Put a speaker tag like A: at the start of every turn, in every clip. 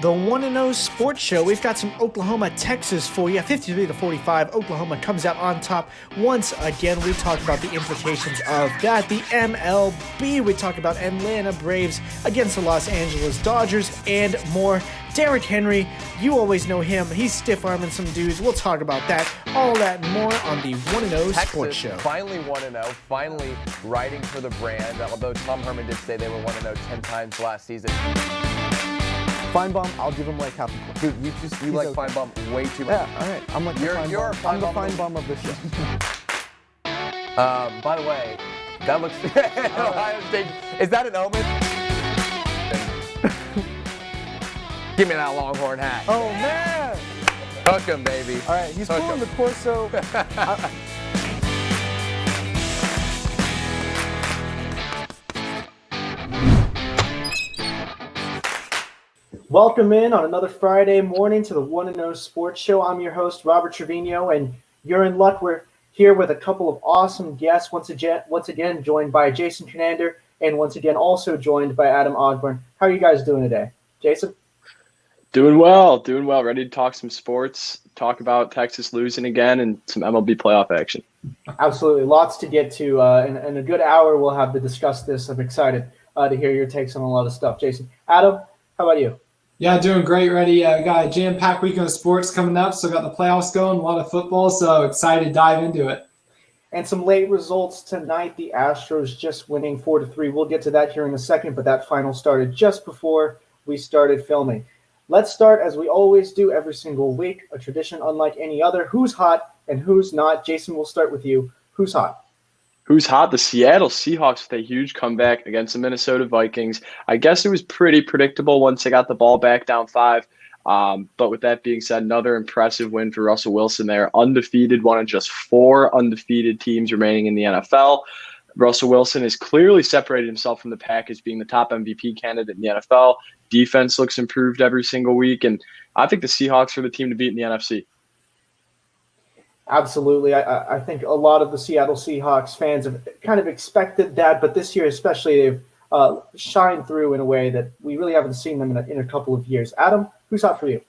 A: the 1-0 Sports Show. We've got some Oklahoma, Texas for you. 53-45. Oklahoma comes out on top once again. We talk about the implications of that. The MLB. We talk about Atlanta Braves against the Los Angeles Dodgers and more. Derrick Henry, you always know him. He's stiff-arming some dudes. We'll talk about that. All that and more on the 1-0 Sports Show.
B: Finally 1-0, finally riding for the brand, although Tom Herman did say they were 1-0 10 times last season.
C: Feinbaum, I'll give him like half a point.
B: Dude, you like okay. Feinbaum way too much.
C: Yeah, all right. I'm like
B: you're
C: I'm the Feinbaum of this show.
B: By the way, that looks Ohio State. Is that an omen? Give me that Longhorn hat.
C: Oh man!
B: Hook him, baby.
C: All right, he's pulling the Corso.
A: Welcome in on another Friday morning to the 1-0 Sports Show. I'm your host, Robert Trevino, and you're in luck. We're here with a couple of awesome guests. Once again, joined by Jason Fernander, and once again, also joined by Adam Ogburn. How are you guys doing today? Jason?
D: Doing well. Ready to talk some sports, talk about Texas losing again, and some MLB playoff action.
A: Absolutely. Lots to get to. In a good hour, we'll have to discuss this. I'm excited to hear your takes on a lot of stuff. Jason, Adam, how about you?
E: Yeah, doing great. Ready. Got a jam-packed weekend of sports coming up, so got the playoffs going, a lot of football, so excited to dive into it.
A: And some late results tonight. The Astros just winning 4-3. We'll get to that here in a second, but that final started just before we started filming. Let's start, as we always do every single week, a tradition unlike any other. Who's hot and who's not? Jason, we'll start with you. Who's hot?
D: Who's hot? The Seattle Seahawks with a huge comeback against the Minnesota Vikings. I guess it was pretty predictable once they got the ball back down 5. But with that being said, another impressive win for Russell Wilson there. Undefeated, one of just 4 undefeated teams remaining in the NFL. Russell Wilson has clearly separated himself from the pack as being the top MVP candidate in the NFL. Defense looks improved every single week, and I think the Seahawks are the team to beat in the NFC.
A: Absolutely. I think a lot of the Seattle Seahawks fans have kind of expected that, but this year especially they've shined through in a way that we really haven't seen them in a couple of years. Adam, who's hot for you?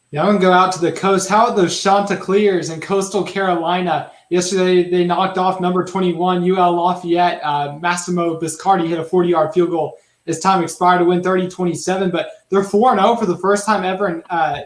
E: Yeah, I'm going to go out to the coast. How about those Chanticleers in Coastal Carolina? Yesterday, they knocked off number 21, UL Lafayette. Massimo Biscardi hit a 40-yard field goal as time expired to win 30-27, but they're 4-0 for the first time ever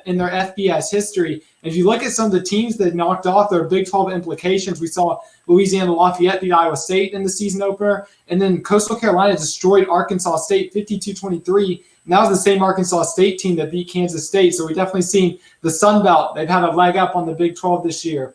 E: in their FBS history. And if you look at some of the teams that knocked off their Big 12 implications, we saw Louisiana Lafayette beat Iowa State in the season opener, and then Coastal Carolina destroyed Arkansas State 52-23. And that was the same Arkansas State team that beat Kansas State. So we definitely seen the Sun Belt. They've had a leg up on the Big 12 this year.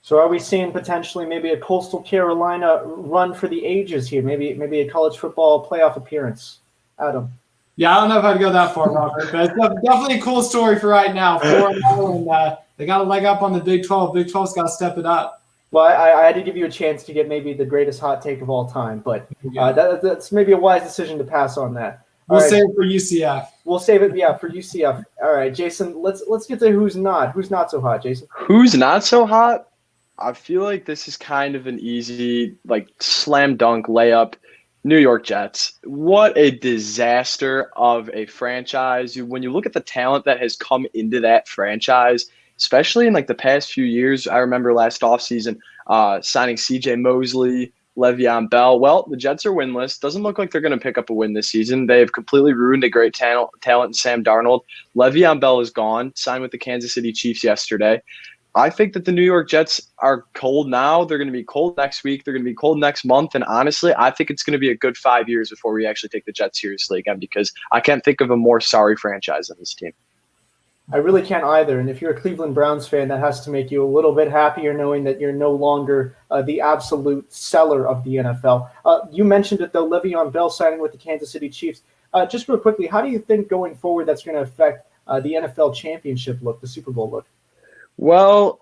A: So are we seeing potentially maybe a Coastal Carolina run for the ages here? Maybe a college football playoff appearance? Adam?
E: Yeah, I don't know if I'd go that far, Robert, but it's definitely a cool story for right now. 4-0, and they got a leg up on the Big 12. Big 12's got to step it up.
A: Well, I had to give you a chance to get maybe the greatest hot take of all time, but that's maybe a wise decision to pass on that.
E: We'll save it for UCF.
A: We'll save it, for UCF. All right, Jason, let's get to who's not. Who's not so hot, Jason?
D: Who's not so hot? I feel like this is kind of an easy, slam dunk layup. New York Jets. What a disaster of a franchise. When you look at the talent that has come into that franchise, especially in the past few years, I remember last offseason signing C.J. Mosley, Le'Veon Bell. Well, the Jets are winless. Doesn't look like they're going to pick up a win this season. They have completely ruined a great talent in Sam Darnold. Le'Veon Bell is gone, signed with the Kansas City Chiefs yesterday. I think that the New York Jets are cold now. They're going to be cold next week. They're going to be cold next month. And honestly, I think it's going to be a good 5 years before we actually take the Jets seriously again, because I can't think of a more sorry franchise than this team.
A: I really can't either. And if you're a Cleveland Browns fan, that has to make you a little bit happier knowing that you're no longer the absolute seller of the NFL. You mentioned it, though, Le'Veon Bell signing with the Kansas City Chiefs. Just real quickly, how do you think going forward that's going to affect the NFL championship look, the Super Bowl look?
D: Well,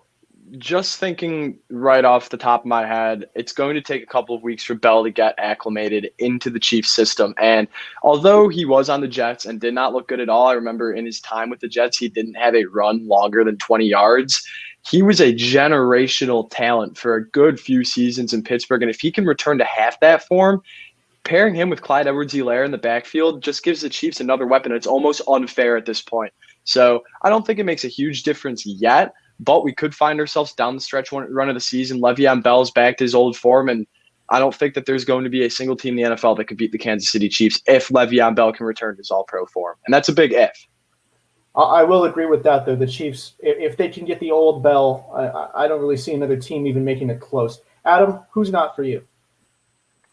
D: just thinking right off the top of my head, it's going to take a couple of weeks for Bell to get acclimated into the Chiefs system. And although he was on the Jets and did not look good at all, I remember in his time with the Jets, he didn't have a run longer than 20 yards. He was a generational talent for a good few seasons in Pittsburgh. And if he can return to half that form, pairing him with Clyde Edwards-Helaire in the backfield just gives the Chiefs another weapon. It's almost unfair at this point. So I don't think it makes a huge difference yet, but we could find ourselves down the stretch run of the season. Le'Veon Bell's back to his old form, and I don't think that there's going to be a single team in the NFL that could beat the Kansas City Chiefs if Le'Veon Bell can return to his all-pro form. And that's a big if.
C: I will agree with that, though. The Chiefs, if they can get the old Bell, I don't really see another team even making it close. Adam, who's not for you?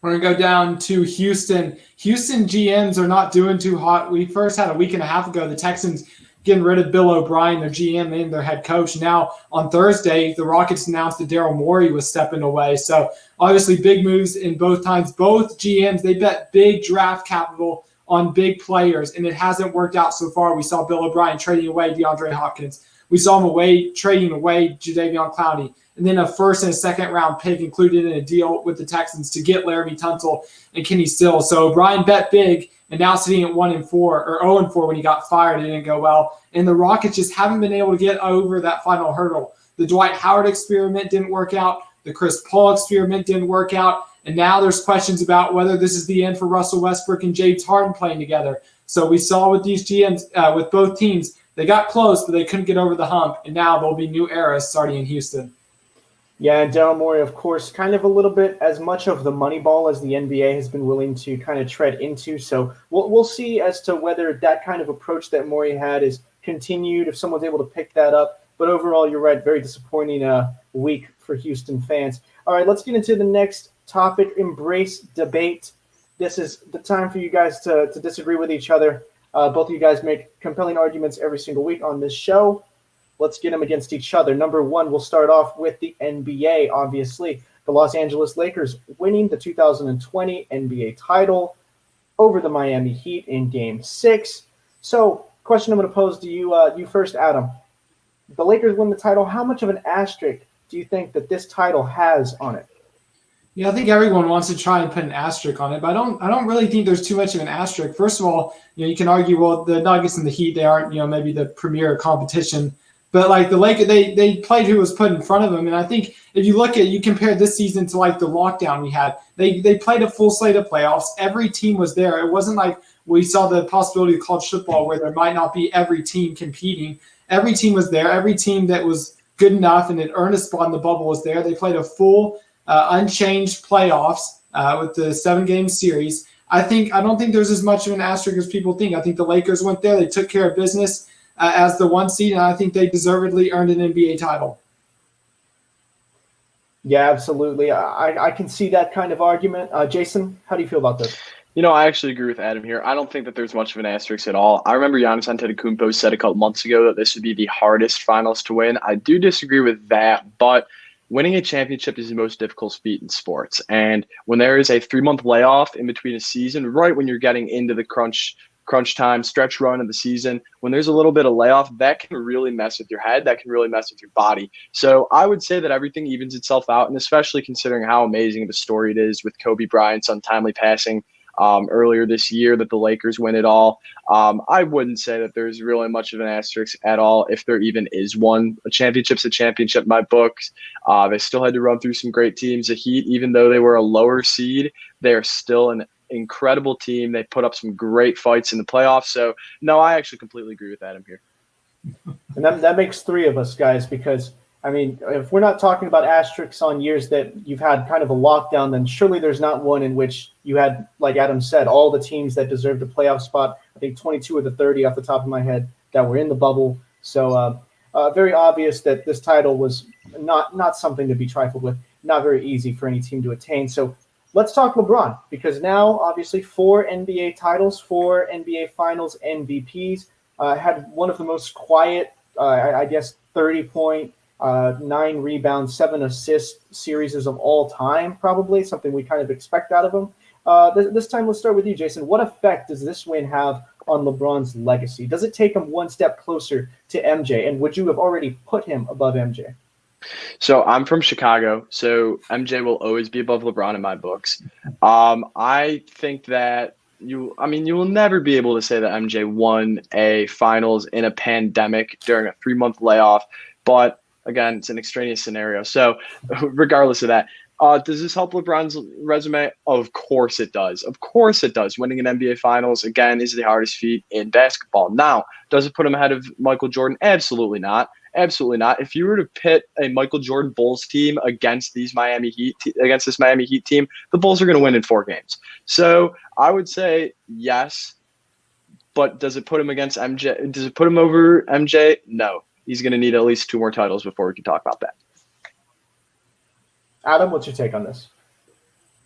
E: We're going to go down to Houston. Houston GMs are not doing too hot. We first had a week and a half ago the Texans getting rid of Bill O'Brien, their GM and their head coach. Now, on Thursday, the Rockets announced that Daryl Morey was stepping away. So, obviously, big moves in both times. Both GMs, they bet big draft capital on big players, and it hasn't worked out so far. We saw Bill O'Brien trading away DeAndre Hopkins. We saw him trading away Jadeveon Clowney, and then a first and a second round pick included in a deal with the Texans to get Laramie Tunsil and Kenny Stills. So O'Brien bet big, and now sitting at 1-4 or 0-4 when he got fired, it didn't go well. And the Rockets just haven't been able to get over that final hurdle. The Dwight Howard experiment didn't work out. The Chris Paul experiment didn't work out. And now there's questions about whether this is the end for Russell Westbrook and James Harden playing together. So we saw with these GMs, with both teams, they got close, but they couldn't get over the hump. And now there'll be new eras starting in Houston.
C: Yeah, and Daryl Morey, of course, kind of a little bit as much of the money ball as the NBA has been willing to kind of tread into. So we'll see as to whether that kind of approach that Morey had is continued, if someone's able to pick that up. But overall, you're right, very disappointing week for Houston fans. All right, let's get into the next topic, embrace debate. This is the time for you guys to disagree with each other. Both of you guys make compelling arguments every single week on this show. Let's get them against each other. Number one, we'll start off with the NBA, obviously. The Los Angeles Lakers winning the 2020 NBA title over the Miami Heat in Game 6. So, question I'm going to pose to you first, Adam. The Lakers win the title. How much of an asterisk do you think that this title has on it?
E: Yeah, I think everyone wants to try and put an asterisk on it, but I don't really think there's too much of an asterisk. First of all, you can argue, well, the Nuggets and the Heat, they aren't, maybe the premier competition. But like the Lakers, they played who was put in front of them. And I think if you compare this season to like the lockdown we had, they played a full slate of playoffs. Every team was there. It wasn't like we saw the possibility of college football where there might not be every team competing. Every team was there. Every team that was good enough and had earned a spot in the bubble was there. They played a full, unchanged playoffs with the 7-game series. I don't think there's as much of an asterisk as people think. I think the Lakers went there. They took care of business as the 1 seed, and I think they deservedly earned an NBA title.
C: Yeah, absolutely. I can see that kind of argument. Jason, how do you feel about this?
D: I actually agree with Adam here. I don't think that there's much of an asterisk at all. I remember Giannis Antetokounmpo said a couple months ago that this would be the hardest finals to win. I do disagree with that, but winning a championship is the most difficult feat in sports. And when there is a 3-month layoff in between a season, right when you're getting into the crunch time, stretch run of the season, when there's a little bit of layoff, that can really mess with your head. That can really mess with your body. So I would say that everything evens itself out, and especially considering how amazing of a story it is with Kobe Bryant's untimely passing earlier this year, that the Lakers win it all. I wouldn't say that there's really much of an asterisk at all, if there even is one. A championship's a championship in my books. They still had to run through some great teams. The Heat, even though they were a lower seed, they are still an incredible team. They put up some great fights in the playoffs. So, no, I actually completely agree with Adam here.
C: And that makes 3 of us, guys, because, I mean, if we're not talking about asterisks on years that you've had kind of a lockdown, then surely there's not one in which you had, like Adam said, all the teams that deserved a playoff spot. I think 22 of the 30 off the top of my head that were in the bubble. So very obvious that this title was not something to be trifled with, not very easy for any team to attain. So let's talk LeBron, because now obviously 4 NBA titles, 4 NBA Finals MVPs, had one of the most quiet, 30-point, 9 rebounds, 7 assist series of all time, probably something we kind of expect out of him. This time, let's start with you, Jason. What effect does this win have on LeBron's legacy? Does it take him one step closer to MJ? And would you have already put him above MJ?
D: So I'm from Chicago, so MJ will always be above LeBron in my books. I think that you will never be able to say that MJ won a finals in a pandemic during a 3-month layoff, but again, it's an extraneous scenario. So regardless of that, Does this help LeBron's resume? Of course it does. Of course it does. Winning an NBA Finals, again, is the hardest feat in basketball. Now, does it put him ahead of Michael Jordan? Absolutely not. Absolutely not. If you were to pit a Michael Jordan Bulls team against this Miami Heat team, the Bulls are going to win in 4 games. So I would say yes, but does it put him against MJ? Does it put him over MJ? No. He's going to need at least 2 more titles before we can talk about that.
C: Adam, what's your take on this?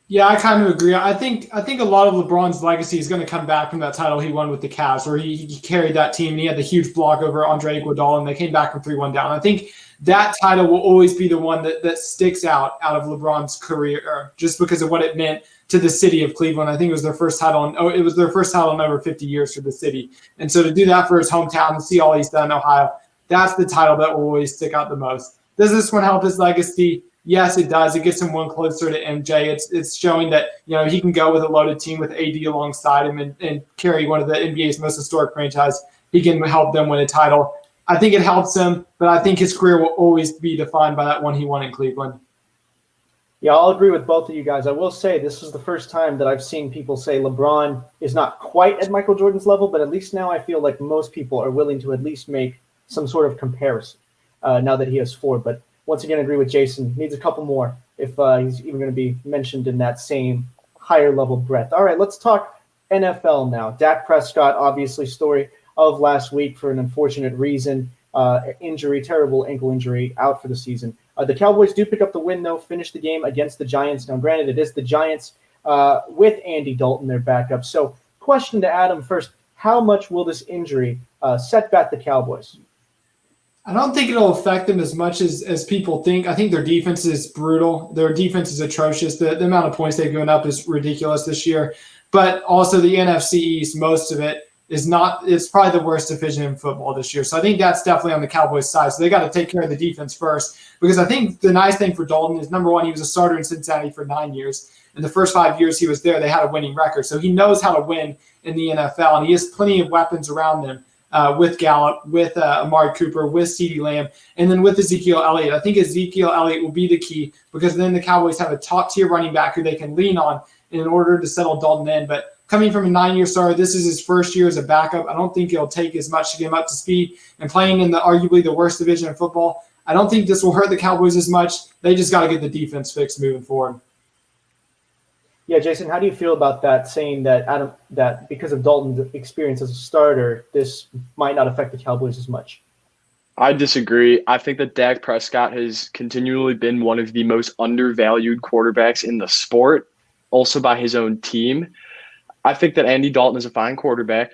E: Yeah, I kind of agree. I think a lot of LeBron's legacy is going to come back from that title he won with the Cavs, where he carried that team and he had the huge block over Andre Iguodala, and they came back from 3-1 down. I think that title will always be the one that sticks out of LeBron's career, just because of what it meant to the city of Cleveland. I think it was their first title, in over 50 years for the city. And so to do that for his hometown and see all he's done in Ohio, that's the title that will always stick out the most. Does this one help his legacy? Yes, it does. It gets him one closer to MJ. It's showing that he can go with a loaded team with AD alongside him and carry one of the NBA's most historic franchise. He can help them win a title. I think it helps him, but I think his career will always be defined by that one he won in Cleveland.
C: Yeah, I'll agree with both of you guys. I will say this is the first time that I've seen people say LeBron is not quite at Michael Jordan's level, but at least now I feel like most people are willing to at least make some sort of comparison now that he has 4. But once again, I agree with Jason. Needs a couple more if he's even going to be mentioned in that same higher level breadth. All right, let's talk NFL now. Dak Prescott, obviously, story of last week for an unfortunate reason. Injury, terrible ankle injury, out for the season. The Cowboys do pick up the win, though, finish the game against the Giants. Now, granted, it is the Giants with Andy Dalton, their backup. So, question to Adam first. How much will this injury set back the Cowboys?
E: I don't think it'll affect them as much as people think. I think their defense is brutal. Their defense is atrocious. The amount of points they've given up is ridiculous this year. But also the NFC East, most of it is not – it's probably the worst division in football this year. So I think that's definitely on the Cowboys' side. So they got to take care of the defense first, because I think the nice thing for Dalton is, number one, he was a starter in Cincinnati for 9 years. In the first 5 years he was there, they had a winning record. So he knows how to win in the NFL, and he has plenty of weapons around them. With Gallup, with Amari Cooper, with CeeDee Lamb, and then with Ezekiel Elliott. I think Ezekiel Elliott will be the key, because then the Cowboys have a top-tier running back who they can lean on in order to settle Dalton in. But coming from a 9-year starter, this is his first year as a backup. I don't think it'll take as much to get him up to speed. And playing in arguably the worst division in football, I don't think this will hurt the Cowboys as much. They just got to get the defense fixed moving forward.
C: Yeah, Jason, how do you feel about that, saying that that because of Dalton's experience as a starter, this might not affect the Cowboys as much?
D: I disagree. I think that Dak Prescott has continually been one of the most undervalued quarterbacks in the sport, also by his own team. I think that Andy Dalton is a fine quarterback.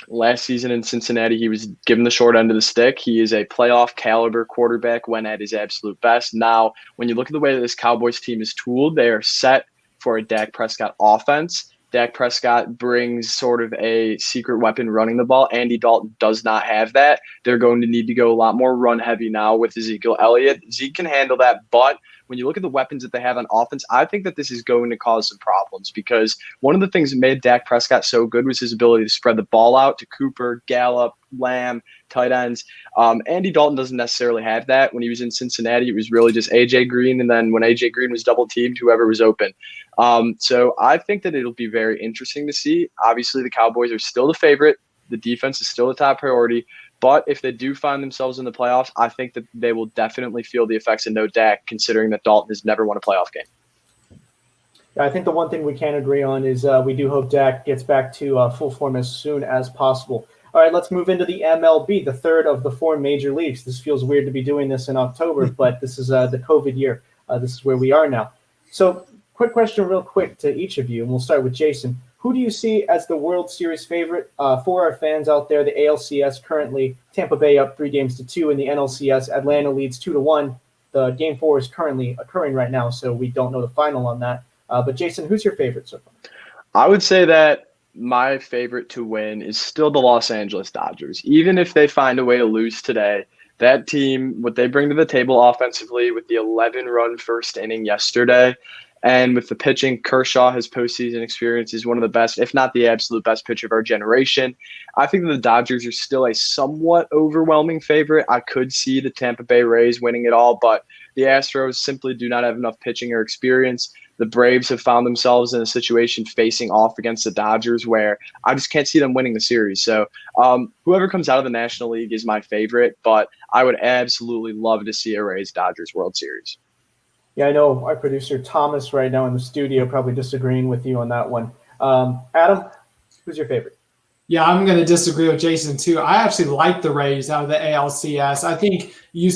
D: Last season in Cincinnati, he was given the short end of the stick. He is a playoff caliber quarterback when at his absolute best. Now, when you look at the way that this Cowboys team is tooled, they are set for a Dak Prescott offense. Dak Prescott brings sort of a secret weapon running the ball. Andy Dalton does not have that. They're going to need to go a lot more run heavy now with Ezekiel Elliott. Zeke can handle that, but when you look at the weapons that they have on offense, I think that this is going to cause some problems, because one of the things that made Dak Prescott so good was his ability to spread the ball out to Cooper, Gallup, Lamb, tight ends. Andy Dalton doesn't necessarily have that. When he was in Cincinnati, it was really just A.J. Green, and then when A.J. Green was double-teamed, whoever was open. So I think that it'll be very interesting to see. Obviously, the Cowboys are still the favorite. The defense is still the top priority. But if they do find themselves in the playoffs, I think that they will definitely feel the effects of no Dak, considering that Dalton has never won a playoff game.
C: I think the one thing we can agree on is we do hope Dak gets back to full form as soon as possible. All right, let's move into the MLB, the third of the 4 major leagues. This feels weird to be doing this in October, but this is the COVID year. This is where we are now. So quick question real quick to each of you, and we'll start with Jason. Who do you see as the World Series favorite for our fans out there? The ALCS currently, Tampa Bay up 3-2. In the NLCS, Atlanta leads 2-1. The Game 4 is currently occurring right now, so we don't know the final on that. But Jason, who's your favorite so far?
D: I would say that my favorite to win is still the Los Angeles Dodgers. Even if they find a way to lose today, that team, what they bring to the table offensively with the 11-run first inning yesterday, and with the pitching, Kershaw, his postseason experience, is one of the best, if not the absolute best pitcher of our generation. I think the Dodgers are still a somewhat overwhelming favorite. I could see the Tampa Bay Rays winning it all, but The Astros simply do not have enough pitching or experience. The Braves have found themselves in a situation facing off against the Dodgers where I just can't see them winning the series. So whoever comes out of the National League is my favorite, but I would absolutely love to see a Rays-Dodgers World Series.
C: Yeah, I know our producer Thomas right now in the studio probably disagreeing with you on that one. Adam, who's your favorite?
E: Yeah, I'm going to disagree with Jason too. I actually like the Rays out of the ALCS. I think you've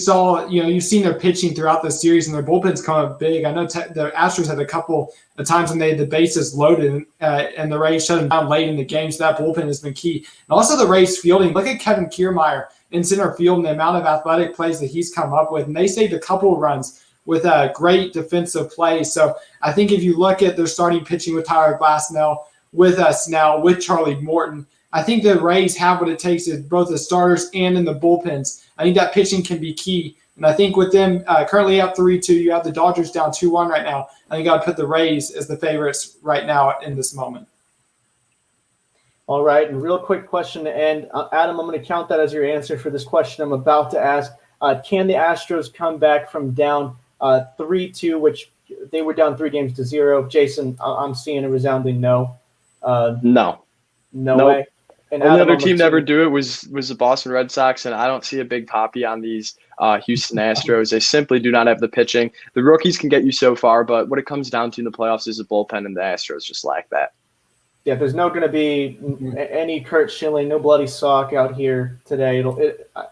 E: seen their pitching throughout the series, and their bullpens come up big. I know the Astros had a couple of times when they had the bases loaded, and the Rays shut them down late in the game. So that bullpen has been key. And also the Rays fielding. Look at Kevin Kiermaier in center field and the amount of athletic plays that he's come up with. And they saved a couple of runs with a great defensive play. So I think if you look at their starting pitching with Tyler Glasnow, with Snell, with Charlie Morton, I think the Rays have what it takes in both the starters and in the bullpens. I think that pitching can be key. And I think with them currently up 3-2, you have the Dodgers down 2-1 right now. I think I'd put the Rays as the favorites right now in this moment.
C: All right, and real quick question to end. Adam, I'm going to count that as your answer for this question I'm about to ask. Can the Astros come back from down 3-2, which they were down 3-0? Jason, I'm seeing a resounding no.
D: No.
C: No way. And
D: Only
C: Adam,
D: other team to ever do it was the Boston Red Sox, and I don't see a big poppy on these Houston Astros. They simply do not have the pitching. The rookies can get you so far, but what it comes down to in the playoffs is the bullpen, and the Astros just lack that.
C: Yeah, there's not going to be any Kurt Schilling, no bloody sock out here today.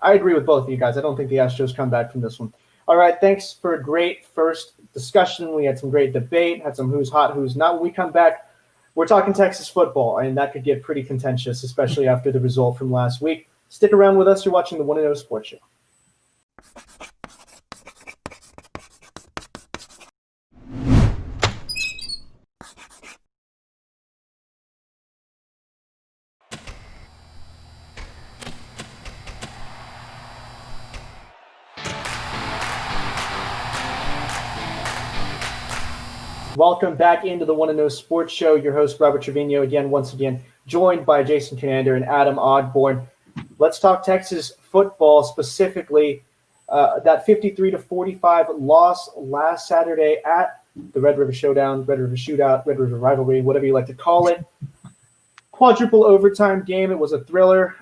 C: I agree with both of you guys. I don't think the Astros come back from this one. All right, thanks for a great first discussion. We had some great debate, had some who's hot, who's not. When we come back, we're talking Texas football, and that could get pretty contentious, especially after the result from last week. Stick around with us. You're watching the 1-0 Sports Show. Welcome back into the 1-0 Sports Show. Your host, Robert Trevino, once again, joined by Jason Conander and Adam Ogborn. Let's talk Texas football, specifically that 53-45 loss last Saturday at the Red River Showdown, Red River Shootout, Red River Rivalry, whatever you like to call it. Quadruple overtime game. It was a thriller,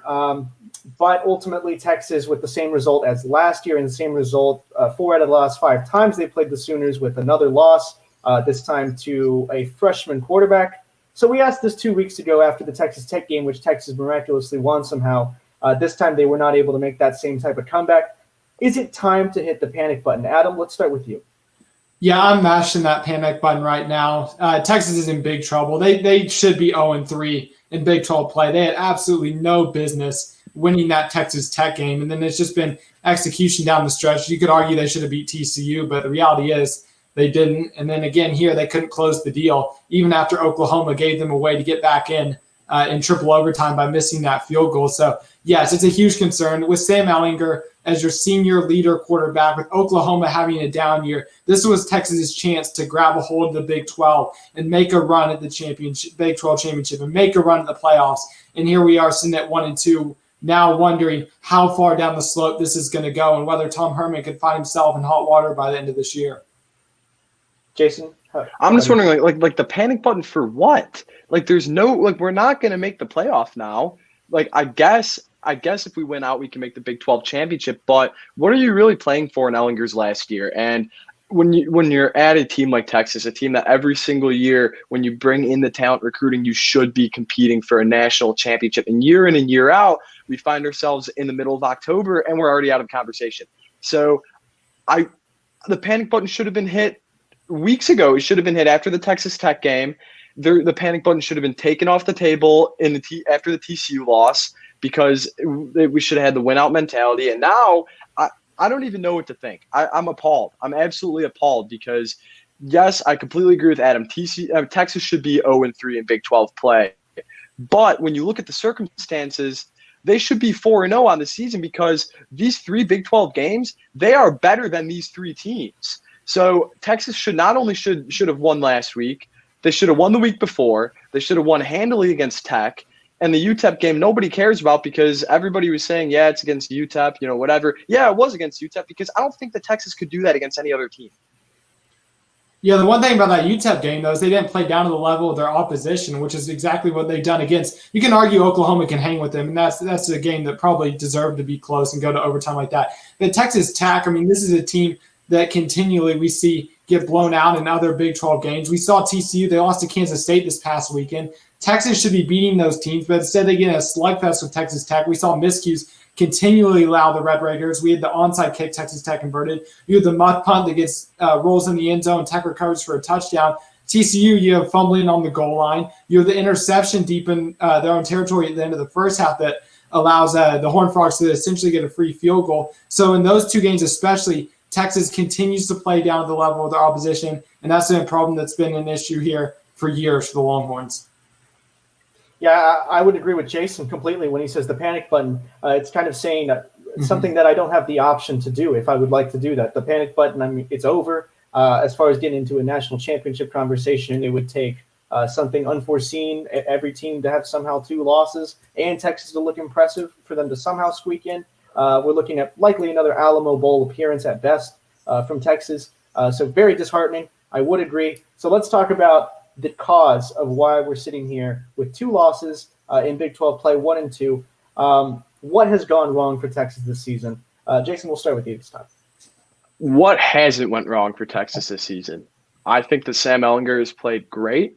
C: but ultimately Texas with the same result as last year and the same result 4 out of the last 5 times they played the Sooners with another loss. This time to a freshman quarterback. So we asked this 2 weeks ago after the Texas Tech game, which Texas miraculously won somehow. This time they were not able to make that same type of comeback. Is it time to hit the panic button? Adam, let's start with you.
E: Yeah, I'm mashing that panic button right now. Texas is in big trouble. They should be 0-3 in Big 12 play. They had absolutely no business winning that Texas Tech game. And then it's just been execution down the stretch. You could argue they should have beat TCU, but the reality is they didn't. And then again here, they couldn't close the deal, even after Oklahoma gave them a way to get back in triple overtime by missing that field goal. So, yes, it's a huge concern. With Sam Ehlinger as your senior leader quarterback, with Oklahoma having a down year, this was Texas's chance to grab a hold of the Big 12 and make a run at the championship, Big 12 championship, and make a run at the playoffs. And here we are sitting at 1-2, now wondering how far down the slope this is going to go and whether Tom Herman could find himself in hot water by the end of this year.
C: Jason?
D: I'm just wondering, like the panic button for what? Like, there's no, like, we're not going to make the playoff now. Like, I guess if we win out, we can make the Big 12 championship. But what are you really playing for in Ehlinger's last year? And when you're at a team like Texas, a team that every single year, when you bring in the talent recruiting, you should be competing for a national championship. And year in and year out, we find ourselves in the middle of October and we're already out of conversation. So the panic button should have been hit weeks ago. It should have been hit after the Texas Tech game. The panic button should have been taken off the table after the TCU loss, because we should have had the win-out mentality. And now I don't even know what to think. I'm appalled. I'm absolutely appalled because, yes, I completely agree with Adam. Texas should be 0-3 in Big 12 play. But when you look at the circumstances, they should be 4-0 on the season, because these 3 Big 12 games, they are better than these 3 teams. So Texas should have won last week. They should have won the week before. They should have won handily against Tech. And the UTEP game, nobody cares about because everybody was saying, yeah, it's against UTEP, whatever. Yeah, it was against UTEP because I don't think that Texas could do that against any other team.
E: Yeah, the one thing about that UTEP game, though, is they didn't play down to the level of their opposition, which is exactly what they've done against. You can argue Oklahoma can hang with them, and that's a game that probably deserved to be close and go to overtime like that. But Texas Tech, this is a team that continually we see get blown out in other Big 12 games. We saw TCU, they lost to Kansas State this past weekend. Texas should be beating those teams, but instead they get in a slugfest with Texas Tech. We saw miscues continually allow the Red Raiders. We had the onside kick Texas Tech converted. You had the muff punt that gets rolls in the end zone. Tech recovers for a touchdown. TCU, you have fumbling on the goal line. You have the interception deep in their own territory at the end of the first half that allows the Horned Frogs to essentially get a free field goal. So in those two games especially, Texas continues to play down at the level of their opposition, and that's been a problem that's been an issue here for years for the Longhorns.
C: Yeah, I would agree with Jason completely when he says the panic button. It's kind of saying something that I don't have the option to do if I would like to do that. The panic button, it's over. As far as getting into a national championship conversation, it would take something unforeseen, every team to have somehow 2 losses, and Texas to look impressive for them to somehow squeak in. We're looking at likely another Alamo Bowl appearance at best from Texas. So very disheartening. I would agree. So let's talk about the cause of why we're sitting here with 2 losses in Big 12 play, 1 and 2. What has gone wrong for Texas this season? Jason, we'll start with you this time.
D: What hasn't went wrong for Texas this season? I think that Sam Ehlinger has played great.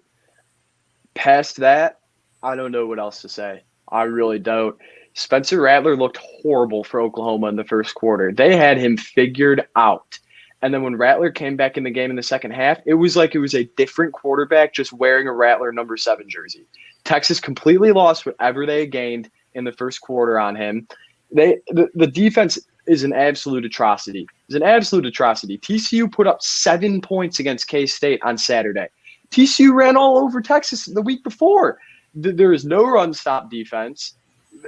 D: Past that, I don't know what else to say. I really don't. Spencer Rattler looked horrible for Oklahoma in the first quarter. They had him figured out. And then when Rattler came back in the game in the second half, it was like it was a different quarterback just wearing a Rattler number 7 jersey. Texas completely lost whatever they had gained in the first quarter on him. The defense is an absolute atrocity. It's an absolute atrocity. TCU put up 7 points against K-State on Saturday. TCU ran all over Texas the week before. There is no run-stop defense.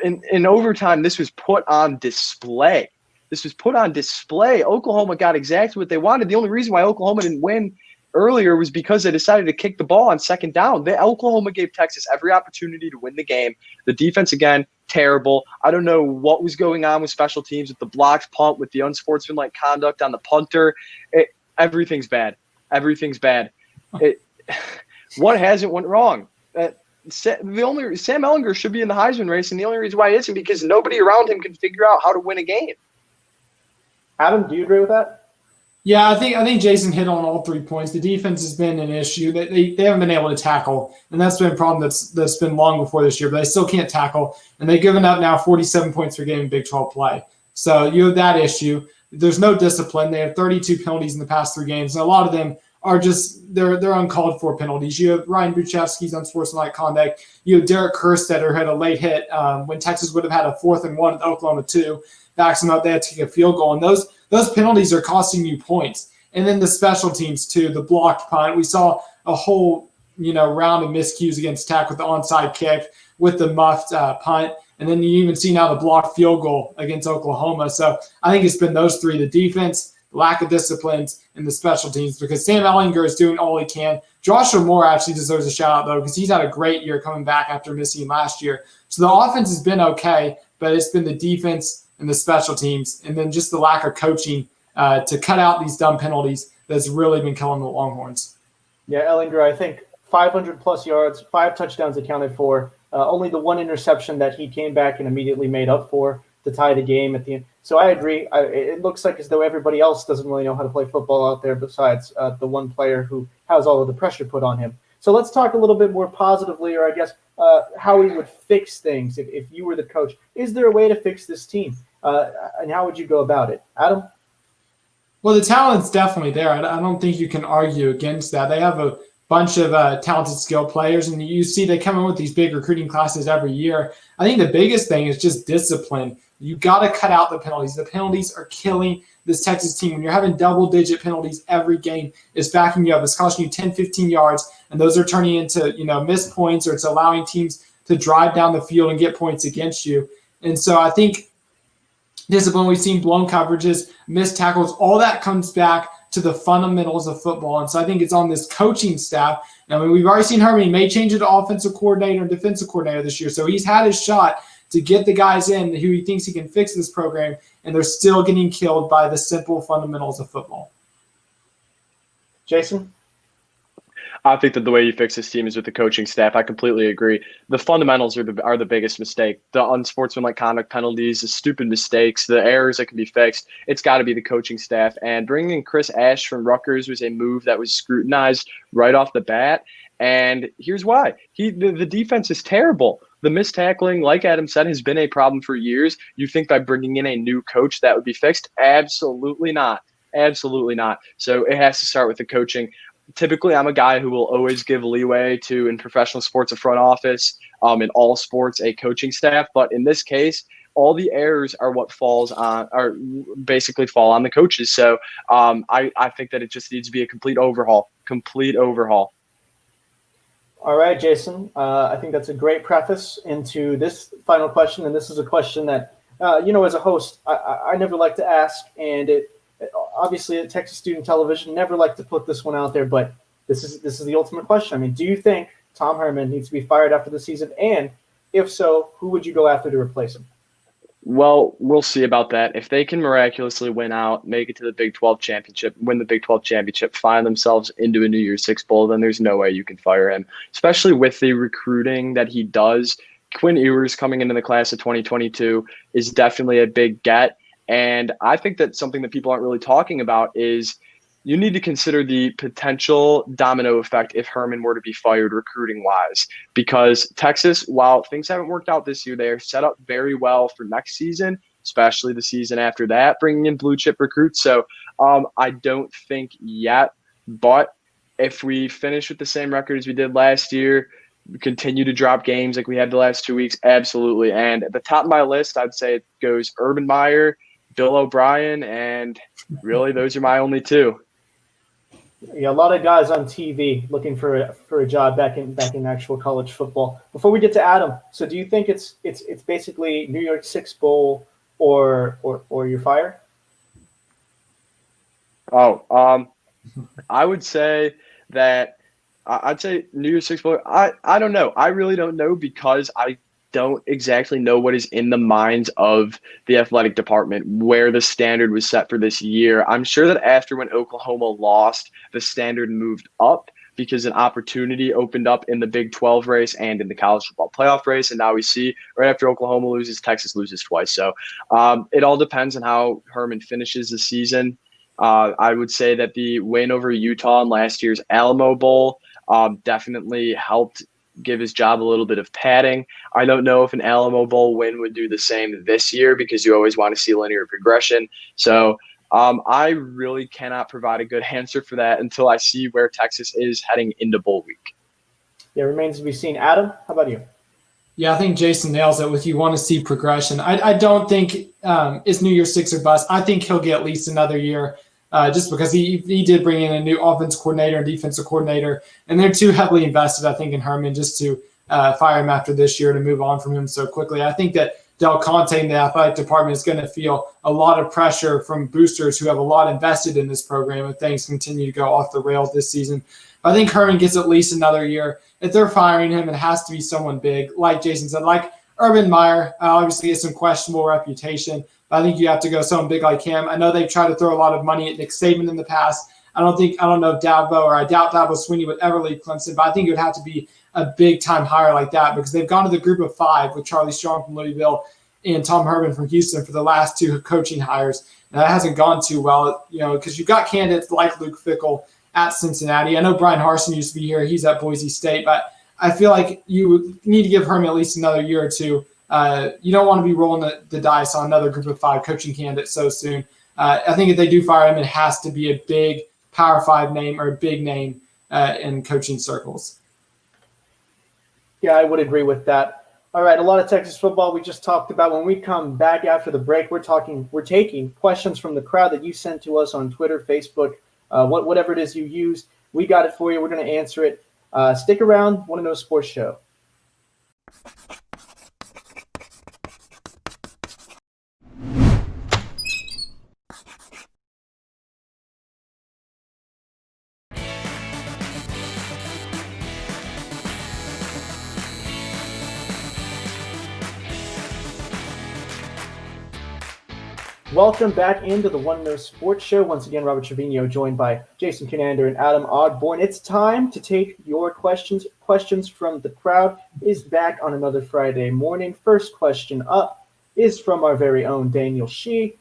D: In overtime, this was put on display. Oklahoma got exactly what they wanted. The only reason why Oklahoma didn't win earlier was because they decided to kick the ball on second down. Oklahoma gave Texas every opportunity to win the game. The defense, again, terrible. I don't know what was going on with special teams, with the blocked punt, with the unsportsmanlike conduct on the punter. Everything's bad. What hasn't went wrong? Sam Ehlinger should be in the Heisman race, and the only reason why he isn't because nobody around him can figure out how to win a game.
C: Adam, do you agree with that?
E: Yeah, I think Jason hit on all 3 points. The defense has been an issue. They haven't been able to tackle, and that's been a problem that's been long before this year, but they still can't tackle, and they've given up now 47 points per game in Big 12 play. So you have that issue. There's no discipline. They have 32 penalties in the past 3 games, and a lot of them are just they're uncalled for penalties. You have Ryan Buchevsky's unsportsmanlike conduct. You have Derek Kerstetter had a late hit when Texas would have had a 4th and 1 at Oklahoma 2. Backs them up. They had to kick a field goal, and those penalties are costing you points. And then the special teams too, the blocked punt. We saw a whole round of miscues against Tech with the onside kick, with the muffed punt, and then you even see now the blocked field goal against Oklahoma. So I think it's been those 3: the defense, lack of disciplines, and the special teams, because Sam Ehlinger is doing all he can. Joshua Moore actually deserves a shout out though, because he's had a great year coming back after missing last year. So the offense has been okay, but it's been the defense and the special teams, and then just the lack of coaching to cut out these dumb penalties that's really been killing the Longhorns.
C: Yeah, Ehlinger, I think 500-plus yards, 5 touchdowns accounted for, only the 1 interception that he came back and immediately made up for to tie the game at the end. So I agree. It looks like as though everybody else doesn't really know how to play football out there besides the one player who has all of the pressure put on him. So let's talk a little bit more positively, or I guess how we would fix things if you were the coach. Is there a way to fix this team? And how would you go about it? Adam?
E: Well, the talent's definitely there. I don't think you can argue against that. They have a bunch of talented skill players, and you see they come in with these big recruiting classes every year. I think the biggest thing is just discipline. You got to cut out the penalties. The penalties are killing this Texas team. When you're having double-digit penalties every game, it's backing you up. It's costing you 10, 15 yards, and those are turning into missed points, or it's allowing teams to drive down the field and get points against you. And so I think discipline, we've seen blown coverages, missed tackles, all that comes back to the fundamentals of football. And so I think it's on this coaching staff. I mean, we've already seen Herman. He may change it to offensive coordinator and defensive coordinator this year. So he's had his shot to get the guys in who he thinks he can fix this program, and they're still getting killed by the simple fundamentals of football.
C: Jason?
D: I think that the way you fix this team is with the coaching staff. I completely agree. The fundamentals are the biggest mistake. The unsportsmanlike conduct penalties, the stupid mistakes, the errors that can be fixed. It's got to be the coaching staff. And bringing in Chris Ash from Rutgers was a move that was scrutinized right off the bat. And here's why. The defense is terrible. The missed tackling, like Adam said, has been a problem for years. You think by bringing in a new coach that would be fixed? Absolutely not. Absolutely not. So it has to start with the coaching. Typically, I'm a guy who will always give leeway to, in professional sports, a front office, in all sports, a coaching staff. But in this case, all the errors are what basically fall on the coaches. So I think that it just needs to be a complete overhaul.
C: All right, Jason. I think that's a great preface into this final question. And this is a question that, as a host, I never like to ask. And obviously at Texas Student Television, never like to put this one out there, but this is the ultimate question. I mean, do you think Tom Herman needs to be fired after the season? And if so, who would you go after to replace him?
D: Well, we'll see about that. If they can miraculously win out, make it to the Big 12 championship, win the Big 12 championship, find themselves into a New Year's Six Bowl, then there's no way you can fire him, especially with the recruiting that he does. Quinn Ewers coming into the class of 2022 is definitely a big get. And I think that something that people aren't really talking about is you need to consider the potential domino effect if Herman were to be fired recruiting-wise. Because Texas, while things haven't worked out this year, they are set up very well for next season, especially the season after that, bringing in blue-chip recruits. So I don't think yet. But if we finish with the same record as we did last year, continue to drop games like we had the last 2 weeks, absolutely. And at the top of my list, I'd say it goes Urban Meyer, Bill O'Brien, and really those are my only two.
C: Yeah, a lot of guys on TV looking for a job back in actual college football. Before we get to Adam, so do you think it's basically New York Six Bowl or you're fired?
D: I would say that I'd say New Year's Six Bowl. I don't know. I really don't know because I don't exactly know what is in the minds of the athletic department, where the standard was set for this year. I'm sure that after when Oklahoma lost, the standard moved up because an opportunity opened up in the Big 12 race and in the college football playoff race. And now we see right after Oklahoma loses, Texas loses twice. So it all depends on how Herman finishes the season. I would say that the win over Utah in last year's Alamo Bowl definitely helped give his job a little bit of padding. I don't know if an Alamo Bowl win would do the same this year because you always want to see linear progression. So I really cannot provide a good answer for that until I see where Texas is heading into bowl week.
C: Yeah, remains to be seen. Adam, how about you?
E: Yeah, I think Jason nails it with you want to see progression. I don't think it's New Year's Six or bust. I think he'll get at least another year just because he did bring in a new offense coordinator and defensive coordinator, and they're too heavily invested, I think, in Herman just to fire him after this year to move on from him so quickly. I think that Del Conte and the athletic department is going to feel a lot of pressure from boosters who have a lot invested in this program if things continue to go off the rails this season. I think Herman gets at least another year. If they're firing him, it has to be someone big, like Jason said, like Urban Meyer. Obviously, has some questionable reputation. I think you have to go someone big like him. I know they've tried to throw a lot of money at Nick Saban in the past. I don't know if Dabo, or I doubt Dabo Swinney would ever leave Clemson, but I think it would have to be a big time hire like that because they've gone to the group of five with Charlie Strong from Louisville and Tom Herman from Houston for the last two coaching hires. And that hasn't gone too well, because you've got candidates like Luke Fickell at Cincinnati. I know Brian Harsin used to be here. He's at Boise State, but I feel like you need to give Herman at least another year or two. You don't want to be rolling the dice on another group of five coaching candidates so soon. I think if they do fire him, it has to be a big Power 5 name or a big name in coaching circles.
C: Yeah, I would agree with that. All right, a lot of Texas football we just talked about. When we come back after the break, we're taking questions from the crowd that you sent to us on Twitter, Facebook, whatever it is you use. We got it for you. We're going to answer it. Stick around. Want to Know Sports Show. Welcome back into the One No Sports Show. Once again, Robert Trevino joined by Jason Conander and Adam Ogborn. It's time to take your questions. Questions from the crowd is back on another Friday morning. First question up is from our very own Daniel Shee,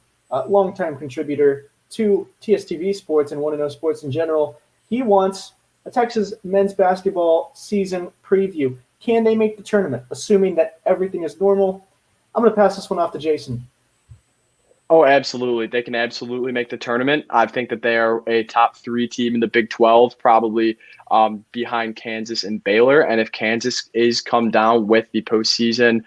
C: longtime contributor to TSTV Sports and One No Sports in general. He wants a Texas men's basketball season preview. Can they make the tournament, assuming that everything is normal? I'm going to pass this one off to Jason.
D: Oh, absolutely. They can absolutely make the tournament. I think that they are a top 3 team in the Big 12, probably behind Kansas and Baylor. And if Kansas is come down with the postseason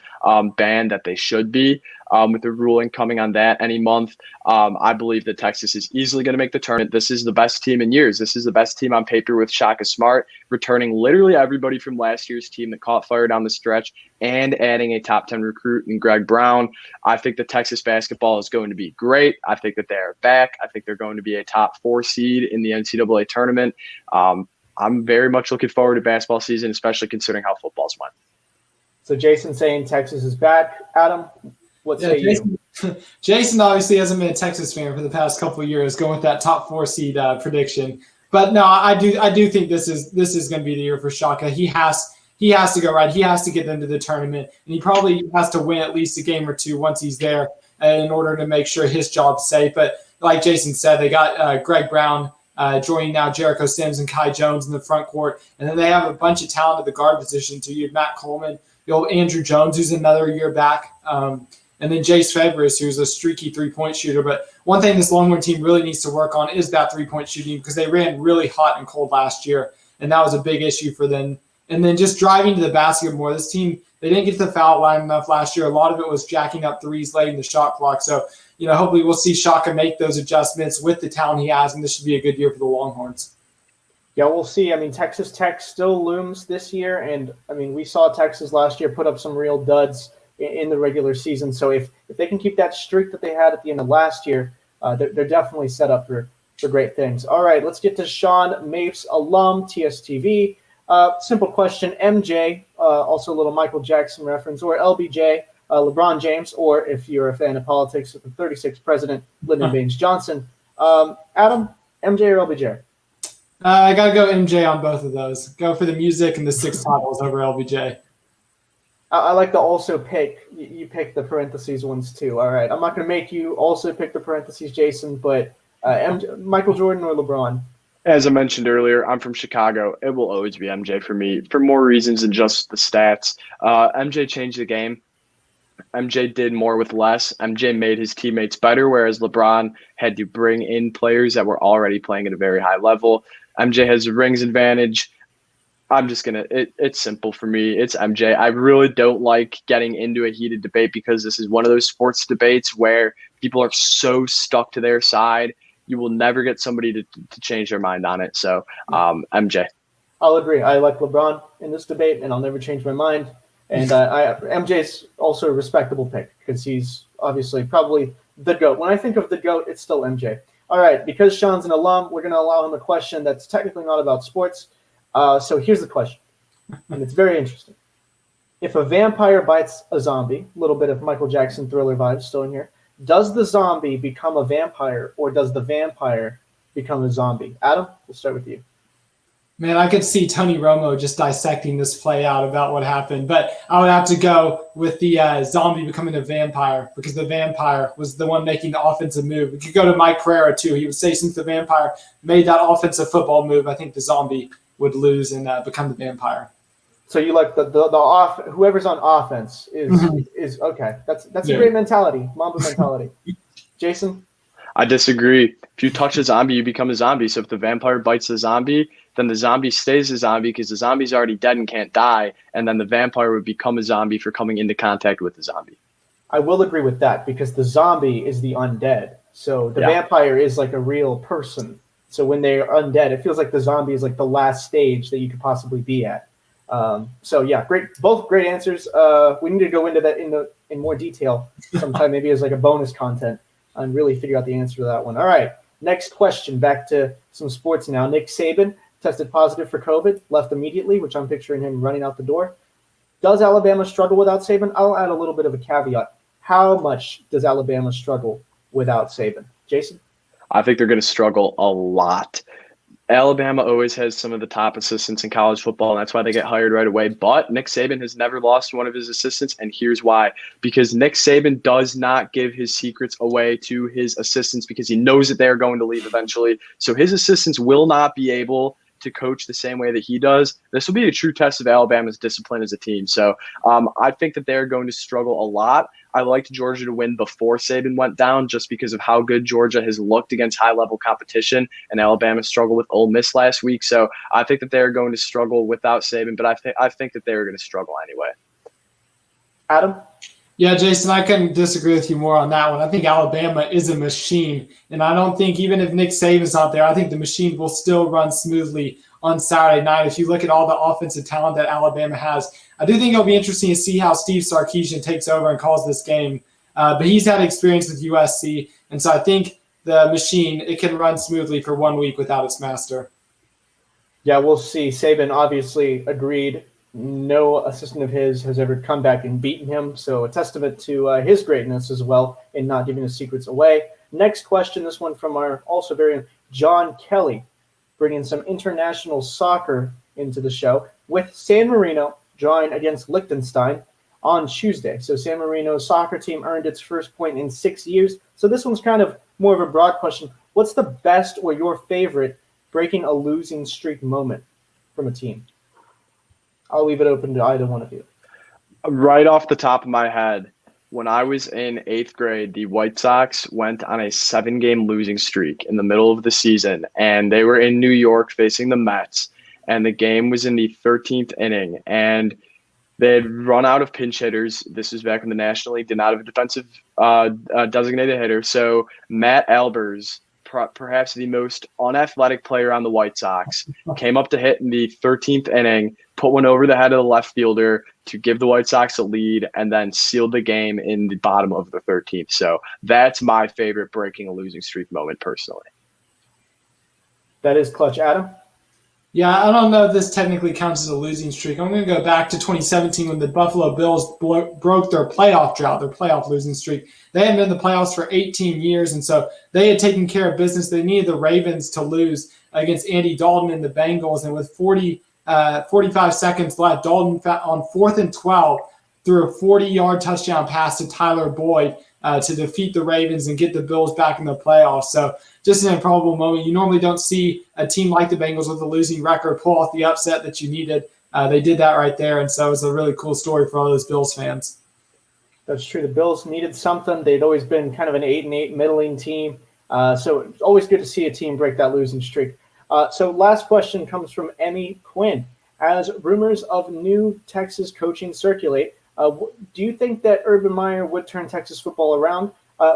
D: ban that they should be, with the ruling coming on that any month, I believe that Texas is easily going to make the tournament. This is the best team in years. This is the best team on paper with Shaka Smart, returning literally everybody from last year's team that caught fire down the stretch and adding a top 10 recruit in Greg Brown. I think that Texas basketball is going to be great. I think that they are back. I think they're going to be a top 4 seed in the NCAA tournament. I'm very much looking forward to basketball season, especially considering how football's went.
C: So Jason saying Texas is back. Adam, what say
E: Jason,
C: you?
E: Jason obviously hasn't been a Texas fan for the past couple of years, going with that top 4 seed prediction. But no, I do think this is going to be the year for Shaka. He has to go right. He has to get into the tournament, and he probably has to win at least a game or two once he's there in order to make sure his job's safe. But like Jason said, they got Greg Brown joining now, Jericho Sims and Kai Jones in the front court, and then they have a bunch of talent at the guard position too. You have Matt Coleman, Andrew Jones, who's another year back. And then Jace Fabris, who's a streaky three-point shooter. But one thing this Longhorn team really needs to work on is that three-point shooting, because they ran really hot and cold last year, and that was a big issue for them. And then just driving to the basket more. This team, they didn't get to the foul line enough last year. A lot of it was jacking up threes, letting the shot clock. So, hopefully we'll see Shaka make those adjustments with the talent he has, and this should be a good year for the Longhorns.
C: Yeah, we'll see. I mean, Texas Tech still looms this year, and, we saw Texas last year put up some real duds in the regular season. So if they can keep that streak that they had at the end of last year, they're definitely set up for great things. All right, let's get to Sean Mapes, alum, TSTV. Simple question, MJ, also a little Michael Jackson reference, or LBJ, LeBron James, or if you're a fan of politics, the 36th president, Lyndon Baines Johnson. Adam, MJ or LBJ?
E: I got to go MJ on both of those. Go for the music and the 6 titles over LBJ.
C: I like to also pick. You pick the parentheses ones too. All right. I'm not going to make you also pick the parentheses, Jason, but Michael Jordan or LeBron?
D: As I mentioned earlier, I'm from Chicago. It will always be MJ for me for more reasons than just the stats. MJ changed the game. MJ did more with less. MJ made his teammates better, whereas LeBron had to bring in players that were already playing at a very high level. MJ has a rings advantage. I'm just going to – it's simple for me. It's MJ. I really don't like getting into a heated debate because this is one of those sports debates where people are so stuck to their side. You will never get somebody to change their mind on it. So, MJ.
C: I'll agree. I like LeBron in this debate, and I'll never change my mind. And MJ's also a respectable pick because he's obviously probably the GOAT. When I think of the GOAT, it's still MJ. All right, because Sean's an alum, we're going to allow him a question that's technically not about sports. So here's the question, and it's very interesting. If a vampire bites a zombie, a little bit of Michael Jackson Thriller vibes still in here, does the zombie become a vampire, or does the vampire become a zombie? Adam, we'll start with you.
E: Man, I could see Tony Romo just dissecting this play out about what happened, but I would have to go with the zombie becoming a vampire because the vampire was the one making the offensive move. We could go to Mike Pereira, too. He would say since the vampire made that offensive football move, I think the zombie would lose and become the vampire.
C: So you like the whoever's on offense is okay. That's a great mentality, Mamba mentality. Jason?
D: I disagree. If you touch a zombie, you become a zombie. So if the vampire bites the zombie, then the zombie stays a zombie because the zombie's already dead and can't die, and then the vampire would become a zombie for coming into contact with the zombie.
C: I will agree with that because the zombie is the undead. So the vampire is like a real person. So when they're undead, it feels like the zombie is like the last stage that you could possibly be at. So yeah, both great answers. We need to go into that in more detail sometime, maybe as like a bonus content, and really figure out the answer to that one. All right, next question. Back to some sports now. Nick Saban tested positive for COVID, left immediately, which I'm picturing him running out the door. Does Alabama struggle without Saban? I'll add a little bit of a caveat. How much does Alabama struggle without Saban. Jason?
D: I think they're going to struggle a lot. Alabama always has some of the top assistants in college football, and that's why they get hired right away. But Nick Saban has never lost one of his assistants, and here's why. Because Nick Saban does not give his secrets away to his assistants because he knows that they're going to leave eventually. So his assistants will not be able to coach the same way that he does. This will be a true test of Alabama's discipline as a team. So I think that they're going to struggle a lot. I liked Georgia to win before Saban went down just because of how good Georgia has looked against high-level competition, and Alabama struggled with Ole Miss last week. So I think that they're going to struggle without Saban, but I think that they're going to struggle anyway.
C: Adam?
E: Yeah, Jason, I couldn't disagree with you more on that one. I think Alabama is a machine, and I don't think even if Nick Saban's not there, I think the machine will still run smoothly on Saturday night. If you look at all the offensive talent that Alabama has, I do think it'll be interesting to see how Steve Sarkisian takes over and calls this game. But he's had experience with USC, and so I think the machine, it can run smoothly for 1 week without its master.
C: Yeah, we'll see. Saban obviously agreed. No assistant of his has ever come back and beaten him, so a testament to his greatness as well in not giving his secrets away. Next question, this one from our also very own John Kelly, bringing some international soccer into the show with San Marino drawing against Liechtenstein on Tuesday. So San Marino's soccer team earned its first point in 6 years. So this one's kind of more of a broad question. What's the best or your favorite breaking a losing streak moment from a team? I'll leave it open to either one of you.
D: Right off the top of my head, when I was in 8th grade, the White Sox went on a 7-game losing streak in the middle of the season, and they were in New York facing the Mets, and the game was in the 13th inning, and they had run out of pinch hitters. This was back when the National League did not have a defensive designated hitter, so Matt Albers, perhaps the most unathletic player on the White Sox, came up to hit in the 13th inning, put one over the head of the left fielder to give the White Sox a lead, and then sealed the game in the bottom of the 13th. So that's my favorite breaking a losing streak moment personally.
C: That is clutch. Adam?
E: Yeah, I don't know if this technically counts as a losing streak. I'm going to go back to 2017 when the Buffalo Bills broke their playoff drought, their playoff losing streak. They hadn't been in the playoffs for 18 years, and so they had taken care of business. They needed the Ravens to lose against Andy Dalton and the Bengals, and with 45 seconds left, Dalton on 4th and 12 threw a 40-yard touchdown pass to Tyler Boyd to defeat the Ravens and get the Bills back in the playoffs. So just an improbable moment. You normally don't see a team like the Bengals with a losing record pull off the upset that you needed. They did that right there, and so it was a really cool story for all those Bills fans.
C: That's true. The Bills needed something. They'd always been kind of an 8-8 middling team. So it's always good to see a team break that losing streak. So last question comes from Emmy Quinn. As rumors of new Texas coaching circulate, do you think that Urban Meyer would turn Texas football around?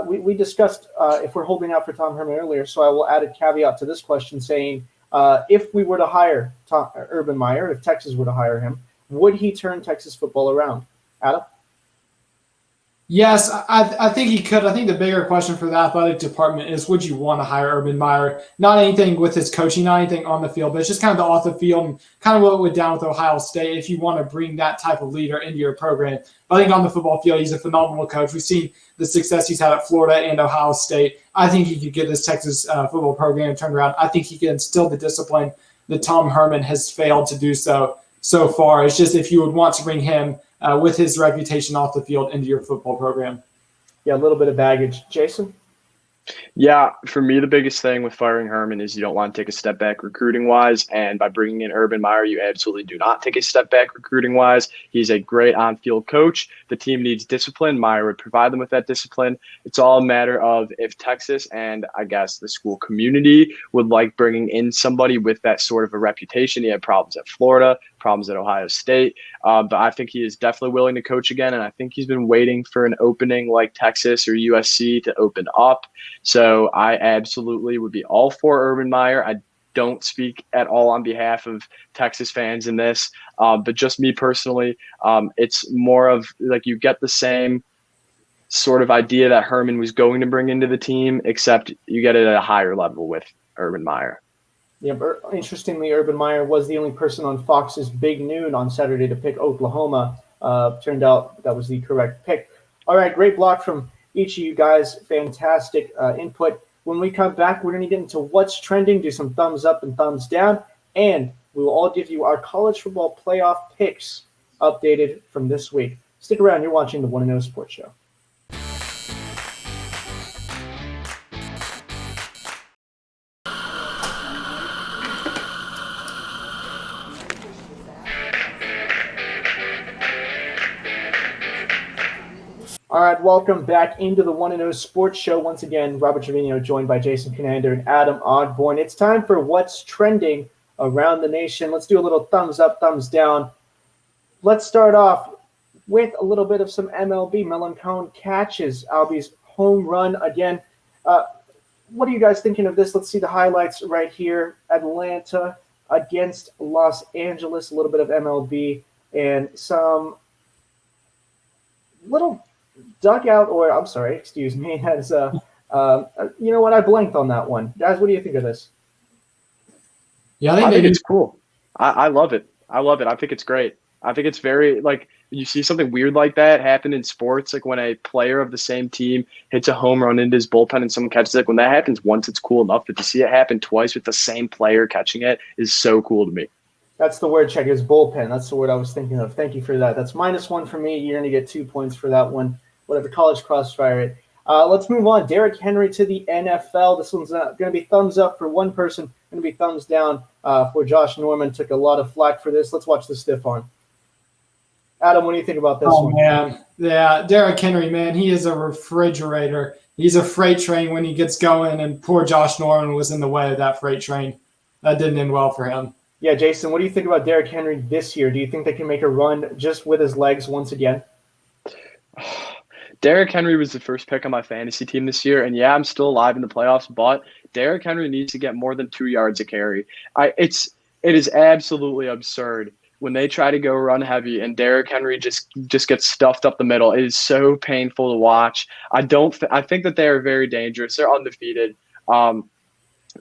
C: We discussed if we're holding out for Tom Herman earlier, so I will add a caveat to this question saying if we were to hire Urban Meyer, if Texas were to hire him, would he turn Texas football around? Adam?
E: Yes, I think he could. I think the bigger question for the athletic department is, would you want to hire Urban Meyer? Not anything with his coaching, not anything on the field, but it's just kind of the off the field and kind of what went down with Ohio State if you want to bring that type of leader into your program. But I think on the football field, he's a phenomenal coach. We've seen the success he's had at Florida and Ohio State. I think he could get this Texas football program turned around. I think he can instill the discipline that Tom Herman has failed to do so far. It's just if you would want to bring him with his reputation off the field into your football program.
C: Yeah, a little bit of baggage. Jason?
D: Yeah, for me, the biggest thing with firing Herman is you don't want to take a step back recruiting-wise, and by bringing in Urban Meyer, you absolutely do not take a step back recruiting-wise. He's a great on-field coach. The team needs discipline. Meyer would provide them with that discipline. It's all a matter of if Texas and, I guess, the school community would like bringing in somebody with that sort of a reputation. He had problems at Florida, problems at Ohio State, but I think he is definitely willing to coach again, and I think he's been waiting for an opening like Texas or USC to open up. So I absolutely would be all for Urban Meyer. I don't speak at all on behalf of Texas fans in this, but just me personally, it's more of like you get the same sort of idea that Herman was going to bring into the team, except you get it at a higher level with Urban Meyer.
C: Yeah, but interestingly, Urban Meyer was the only person on Fox's Big Noon on Saturday to pick Oklahoma. Turned out that was the correct pick. All right, great block from each of you guys. Fantastic input. When we come back, we're going to get into what's trending, do some thumbs up and thumbs down, and we will all give you our college football playoff picks updated from this week. Stick around. You're watching the 1-0 Sports Show. All right, welcome back into the 1-0 Sports Show. Once again, Robert Trevino joined by Jason Conander and Adam Ogborn. It's time for what's trending around the nation. Let's do a little thumbs up, thumbs down. Let's start off with a little bit of some MLB. Melancon catches Albie's home run again. What are you guys thinking of this? Let's see the highlights right here. Atlanta against Los Angeles, a little bit of MLB, and some little dugout, or I'm sorry, excuse me, as you know what, I blanked on that one. Guys, what do you think of this?
D: Yeah, I think it's cool. I love it. I love it. I think it's great. I think it's very, like, you see something weird like that happen in sports, like when a player of the same team hits a home run into his bullpen and someone catches it. Like, when that happens once, it's cool enough, but to see it happen twice with the same player catching it is so cool to me.
C: That's the word, check, is bullpen. That's the word I was thinking of. Thank you for that. That's -1 for me. You're going to get 2 points for that one. Whatever, college crossfire it. Let's move on. Derrick Henry to the NFL. This one's going to be thumbs up for one person, going to be thumbs down for Josh Norman. Took a lot of flack for this. Let's watch the stiff arm. Adam, what do you think about this one?
E: Oh, man. Yeah, Derrick Henry, man, he is a refrigerator. He's a freight train when he gets going, and poor Josh Norman was in the way of that freight train. That didn't end well for him.
C: Yeah, Jason, what do you think about Derrick Henry this year? Do you think they can make a run just with his legs once again?
D: Derrick Henry was the first pick on my fantasy team this year, and yeah, I'm still alive in the playoffs, but Derrick Henry needs to get more than 2 yards a carry. It is absolutely absurd when they try to go run heavy and Derrick Henry just gets stuffed up the middle. It is so painful to watch. I think that they are very dangerous. They're undefeated.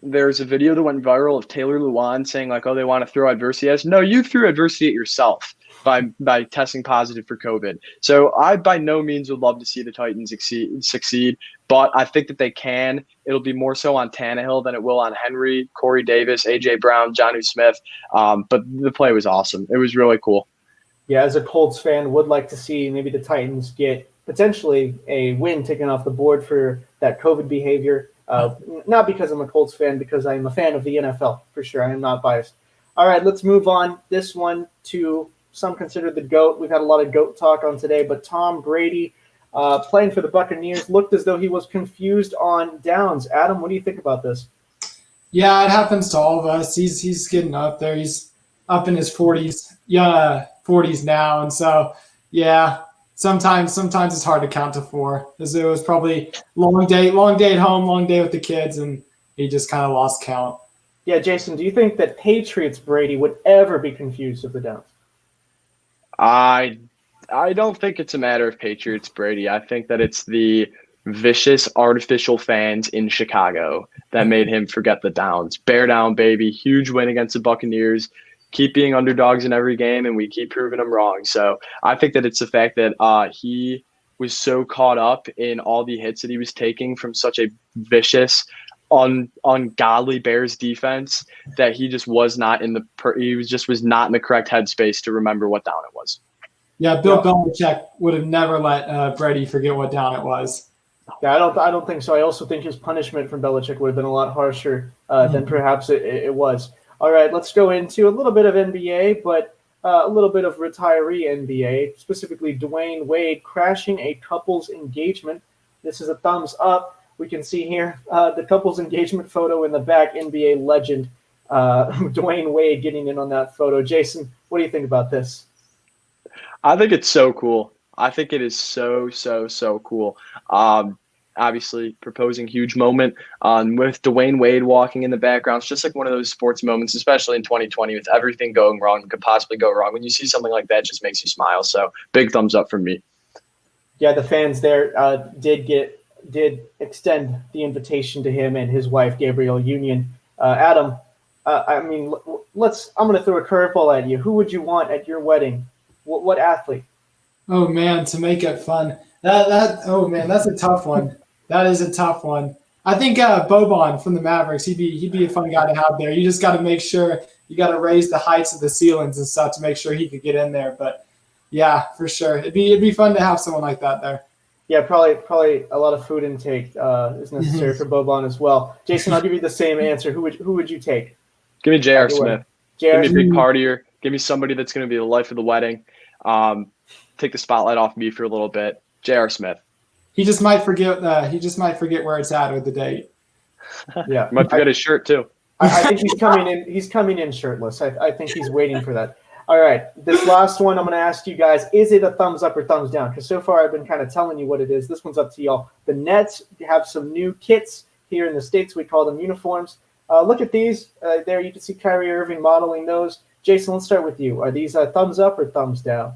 D: There's a video that went viral of Taylor Lewan saying, like, oh, they want to throw adversity at us. No, you threw adversity at yourself by testing positive for COVID. So I by no means would love to see the Titans succeed, but I think that they can. It'll be more so on Tannehill than it will on Henry, Corey Davis, A.J. Brown, Jonnu Smith. But the play was awesome. It was really cool.
C: Yeah, as a Colts fan, would like to see maybe the Titans get potentially a win taken off the board for that COVID behavior. Not because I'm a Colts fan, because I'm a fan of the NFL, for sure. I am not biased. All right, let's move on. This one to some consider the GOAT. We've had a lot of GOAT talk on today, but Tom Brady playing for the Buccaneers looked as though he was confused on downs. Adam, what do you think about this?
E: Yeah, it happens to all of us. He's getting up there. He's up in his 40s, 40s now, and so yeah. Sometimes it's hard to count to 4. It was probably long day at home, long day with the kids, and he just kind of lost count.
C: Yeah, Jason, do you think that Patriots Brady would ever be confused with the downs?
D: I don't think it's a matter of Patriots Brady. I think that it's the vicious artificial fans in Chicago that made him forget the downs. Bear down, baby. Huge win against the Buccaneers. Keep being underdogs in every game, and we keep proving them wrong. So I think that it's the fact that he was so caught up in all the hits that he was taking from such a vicious, ungodly Bears defense that he just was not in was not in the correct headspace to remember what down it was.
E: Yeah, Bill Belichick would have never let Brady forget what down it was.
C: Yeah, I don't think so. I also think his punishment from Belichick would have been a lot harsher than perhaps it was. All right, let's go into a little bit of NBA, but a little bit of retiree NBA, specifically Dwayne Wade crashing a couple's engagement. This is a thumbs up. We can see here the couple's engagement photo in the back, NBA legend Dwayne Wade getting in on that photo. Jason, what do you think about this?
D: I think it's so cool. I think it is so cool. Obviously, proposing huge moment with Dwayne Wade walking in the background. It's just like one of those sports moments, especially in 2020 with everything going wrong that could possibly go wrong. When you see something like that, it just makes you smile. So big thumbs up from me.
C: Yeah, the fans there did extend the invitation to him and his wife, Gabrielle Union. Adam, I'm going to throw a curveball at you. Who would you want at your wedding? What athlete?
E: Oh, man, to make it fun. Oh man, that's a tough one. That is a tough one. I think Boban from the Mavericks, he'd be a fun guy to have there. You just got to make sure you got to raise the heights of the ceilings and stuff to make sure he could get in there. But yeah, for sure, it'd be fun to have someone like that there.
C: Yeah, probably a lot of food intake is necessary for Boban as well. Jason, I'll give you the same answer. Who would you take?
D: Give me J.R. Smith. Give me a big partier. Give me somebody that's going to be the life of the wedding. Take the spotlight off me for a little bit. J.R. Smith.
E: He just might forget. He just might forget where it's at with the date.
C: Yeah,
D: might forget his shirt too.
C: I think he's coming in. He's coming in shirtless. I think he's waiting for that. All right, this last one I'm going to ask you guys: is it a thumbs up or thumbs down? Because so far I've been kind of telling you what it is. This one's up to y'all. The Nets have some new kits here in the States. We call them uniforms. Look at these. There you can see Kyrie Irving modeling those. Jason, let's start with you. Are these a thumbs up or thumbs down?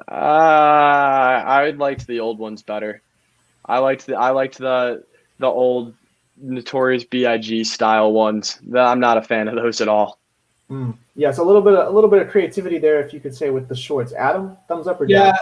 D: I liked the old ones better. I liked the old Notorious B.I.G. style ones. I'm not a fan of those at all.
C: Yeah, so a little bit of creativity there, if you could say, with the shorts. Adam, thumbs up or down?
E: Yeah,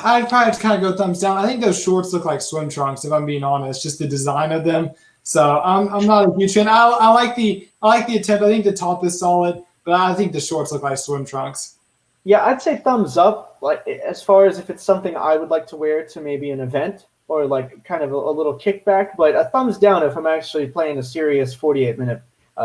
E: I'd probably have to kind of go thumbs down. I think those shorts look like swim trunks, if I'm being honest, just the design of them. So I'm not a huge fan. I like the attempt. I think the top is solid, but I think the shorts look like swim trunks.
C: Yeah, I'd say thumbs up. Like, as far as if it's something I would like to wear to maybe an event or like kind of a little kickback, but a thumbs down if I'm actually playing a serious 48-minute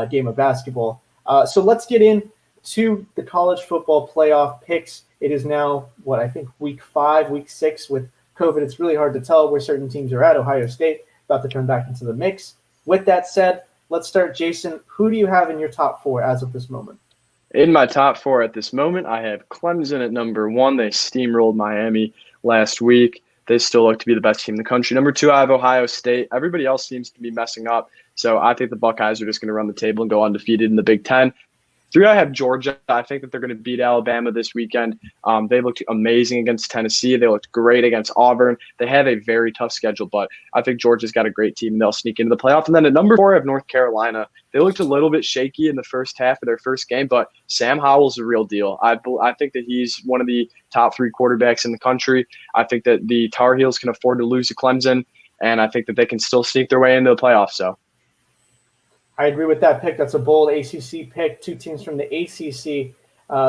C: game of basketball. So let's get into the college football playoff picks. It is now, I think week 5, week 6 with COVID. It's really hard to tell where certain teams are at. Ohio State about to come back into the mix. With that said, let's start. Jason, who do you have in your top 4 as of this moment?
D: In my top 4 at this moment, I have Clemson at number 1. They steamrolled Miami last week. They still look to be the best team in the country. Number 2, I have Ohio State. Everybody else seems to be messing up. So I think the Buckeyes are just going to run the table and go undefeated in the Big Ten. 3, I have Georgia. I think that they're going to beat Alabama this weekend. They looked amazing against Tennessee. They looked great against Auburn. They have a very tough schedule, but I think Georgia's got a great team. They'll sneak into the playoff. And then at number 4, I have North Carolina. They looked a little bit shaky in the first half of their first game, but Sam Howell's a real deal. I think that he's one of the top 3 quarterbacks in the country. I think that the Tar Heels can afford to lose to Clemson, and I think that they can still sneak their way into the playoffs. So
C: I agree with that pick. That's a bold ACC pick. 2 teams from the ACC.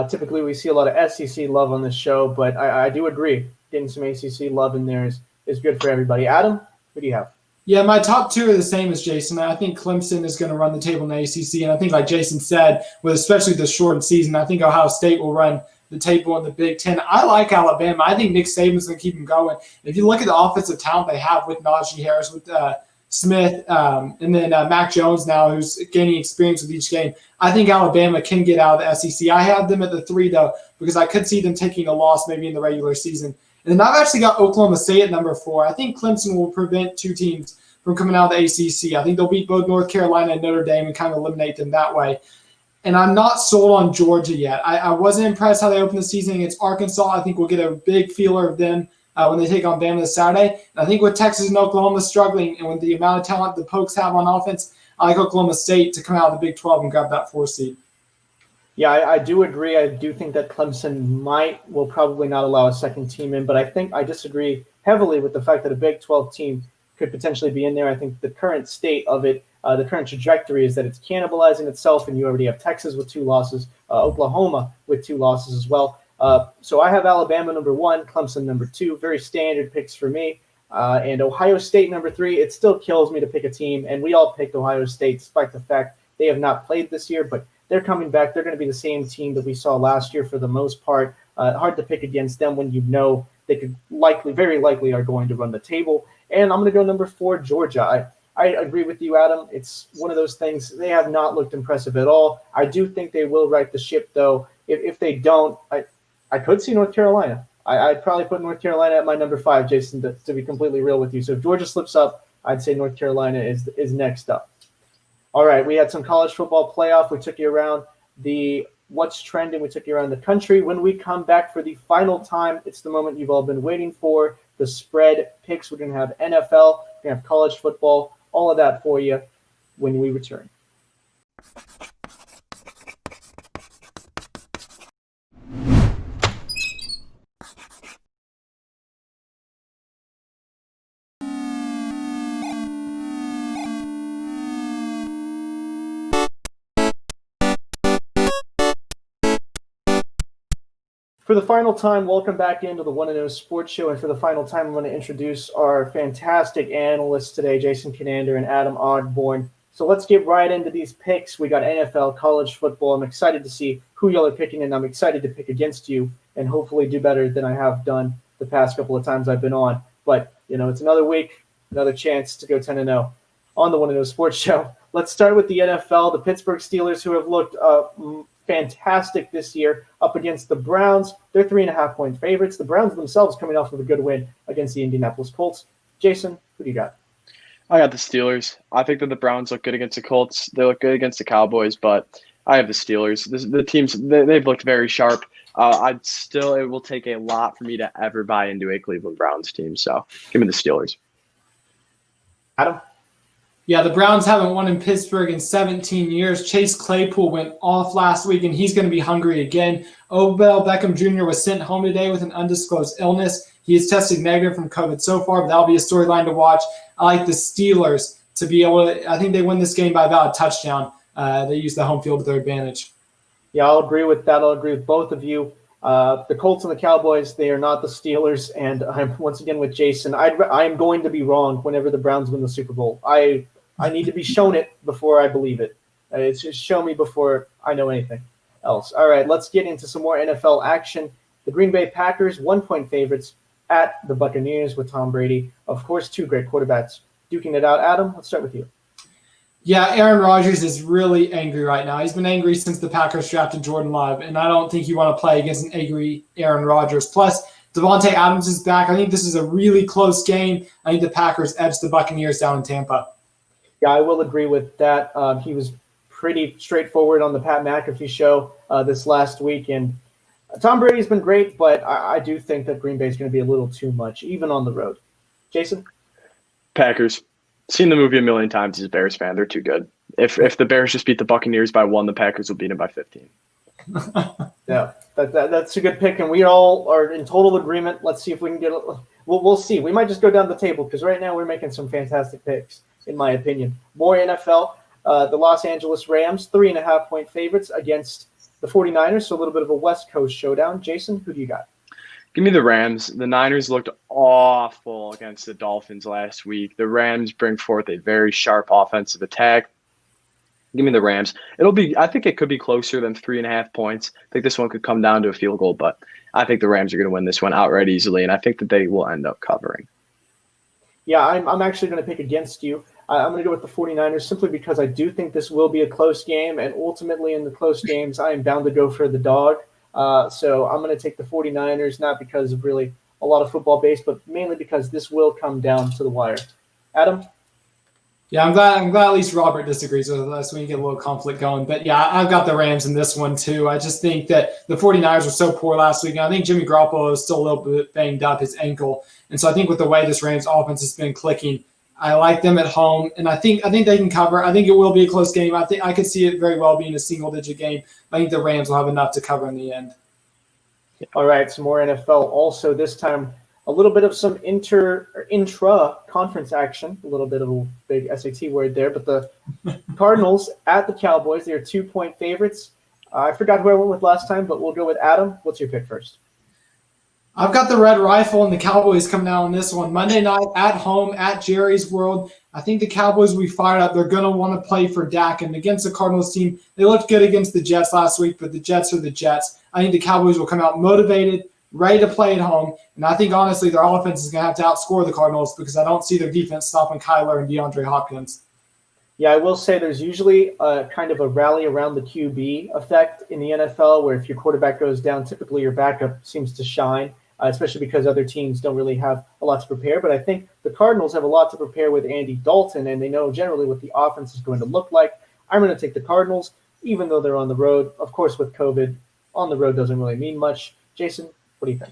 C: Typically, we see a lot of SEC love on this show, but I do agree. Getting some ACC love in there is good for everybody. Adam, who do you have?
E: Yeah, my top 2 are the same as Jason. I think Clemson is going to run the table in the ACC, and I think, like Jason said, with especially the shortened season, I think Ohio State will run the table in the Big Ten. I like Alabama. I think Nick Saban's going to keep them going. If you look at the offensive talent they have with Najee Harris, with Smith, and then Mac Jones now, who's gaining experience with each game, I think Alabama can get out of the SEC. I have them at the 3, though, because I could see them taking a loss maybe in the regular season. And then I've actually got Oklahoma State at number 4. I think Clemson will prevent 2 teams from coming out of the ACC. I think they'll beat both North Carolina and Notre Dame and kind of eliminate them that way. And I'm not sold on Georgia yet. I wasn't impressed how they opened the season against Arkansas. I think we'll get a big feeler of them when they take on Bama this Saturday. And I think with Texas and Oklahoma struggling and with the amount of talent the Pokes have on offense, I like Oklahoma State to come out of the Big 12 and grab that 4 seed.
C: Yeah, I do agree. I do think that Clemson will probably not allow a second team in, but I disagree heavily with the fact that a Big 12 team could potentially be in there. I think the current state of it, the current trajectory is that it's cannibalizing itself, and you already have Texas with 2 losses, Oklahoma with 2 losses as well. So I have Alabama number 1, Clemson number 2, very standard picks for me. And Ohio State number 3, it still kills me to pick a team, and we all picked Ohio State despite the fact they have not played this year, but they're coming back. They're going to be the same team that we saw last year for the most part. Hard to pick against them when you know they could very likely are going to run the table. And I'm going to go number 4, Georgia. I agree with you, Adam. It's one of those things. They have not looked impressive at all. I do think they will right the ship, though. If they don't, I could see North Carolina. I'd probably put North Carolina at my number 5, Jason, to be completely real with you. So if Georgia slips up, I'd say North Carolina is next up. All right, we had some college football playoff. We took you around the what's trending. We took you around the country. When we come back for the final time, it's the moment you've all been waiting for, the spread picks. We're going to have NFL, we're going to have college football, all of that for you when we return. For the final time, welcome back into the 1-0 Sports Show. And for the final time, I'm going to introduce our fantastic analysts today, Jason Conander and Adam Ogborn. So let's get right into these picks. We got NFL, college football. I'm excited to see who y'all are picking, and I'm excited to pick against you and hopefully do better than I have done the past couple of times I've been on. But, it's another week, another chance to go 10-0 on the 1-0 Sports Show. Let's start with the NFL. The Pittsburgh Steelers, who have looked fantastic this year, up against the Browns. They're 3.5-point favorites. The Browns themselves coming off of a good win against the Indianapolis Colts. Jason, who do you got?
D: I got the Steelers. I think that the Browns look good against the Colts. They look good against the Cowboys, but I have the Steelers. The teams, they've looked very sharp. It will take a lot for me to ever buy into a Cleveland Browns team. So give me the Steelers.
C: Adam?
E: Yeah, the Browns haven't won in Pittsburgh in 17 years. Chase Claypool went off last week, and he's going to be hungry again. Odell Beckham Jr. was sent home today with an undisclosed illness. He has tested negative from COVID so far, but that'll be a storyline to watch. I like the Steelers to be able to – I think they win this game by about a touchdown. They use the home field to their advantage.
C: Yeah, I'll agree with that. I'll agree with both of you. The Colts and the Cowboys, they are not the Steelers, and I'm once again with Jason. I am going to be wrong whenever the Browns win the Super Bowl. I need to be shown it before I believe it. It's just show me before I know anything else. All right, let's get into some more NFL action. The Green Bay Packers, 1-point favorites at the Buccaneers with Tom Brady. Of course, two great quarterbacks duking it out. Adam, let's start with you.
E: Yeah, Aaron Rodgers is really angry right now. He's been angry since the Packers drafted Jordan Love, and I don't think you want to play against an angry Aaron Rodgers. Plus, Devontae Adams is back. I think this is a really close game. I think the Packers edge the Buccaneers down in Tampa.
C: Yeah, I will agree with that. He was pretty straightforward on the Pat McAfee show this last week, and Tom Brady's been great, but I do think that Green Bay is going to be a little too much, even on the road. Jason?
D: Packers. Seen the movie a million times as a Bears fan. They're too good. If the Bears just beat the Buccaneers by 1, the Packers will beat them by 15.
C: Yeah, that's a good pick, and we all are in total agreement. Let's see if we can get – we'll see. We might just go down the table because right now we're making some fantastic picks, in my opinion. More NFL, the Los Angeles Rams, 3.5-point favorites against the 49ers, so a little bit of a West Coast showdown. Jason, who do you got?
D: Give me the Rams. The Niners looked awful against the Dolphins last week. The Rams bring forth a very sharp offensive attack. Give me the Rams. I think it could be closer than 3.5 points. I think this one could come down to a field goal, but I think the Rams are going to win this one outright easily, and I think that they will end up covering.
C: Yeah, I'm actually going to pick against you. I'm going to go with the 49ers simply because I do think this will be a close game, and ultimately in the close games, I am bound to go for the dog. So I'm going to take the 49ers, not because of really a lot of football base, but mainly because this will come down to the wire. Adam?
E: Yeah, I'm glad at least Robert disagrees with us. We can get a little conflict going. But, yeah, I've got the Rams in this one too. I just think that the 49ers were so poor last week. And I think Jimmy Garoppolo is still a little bit banged up, his ankle. And so I think with the way this Rams offense has been clicking, I like them at home, and I think they can cover. I think it will be a close game. I think I could see it very well being a single-digit game. I think the Rams will have enough to cover in the end.
C: All right, some more NFL. Also, this time a little bit of some intra-conference action. A little bit of a big SAT word there, but the Cardinals at the Cowboys. They are 2-point favorites. I forgot who I went with last time, but we'll go with Adam. What's your pick first?
E: I've got the Red Rifle and the Cowboys coming out on this one. Monday night at home at Jerry's World. I think the Cowboys will be fired up. They're going to want to play for Dak. And against the Cardinals team, they looked good against the Jets last week, but the Jets are the Jets. I think the Cowboys will come out motivated, ready to play at home. And I think, honestly, their offense is going to have to outscore the Cardinals because I don't see their defense stopping Kyler and DeAndre Hopkins.
C: Yeah, I will say there's usually a kind of a rally around the QB effect in the NFL where if your quarterback goes down, typically your backup seems to shine. Especially because other teams don't really have a lot to prepare. But I think the Cardinals have a lot to prepare with Andy Dalton, and they know generally what the offense is going to look like. I'm going to take the Cardinals, even though they're on the road. Of course, with COVID, on the road doesn't really mean much. Jason, what do you think?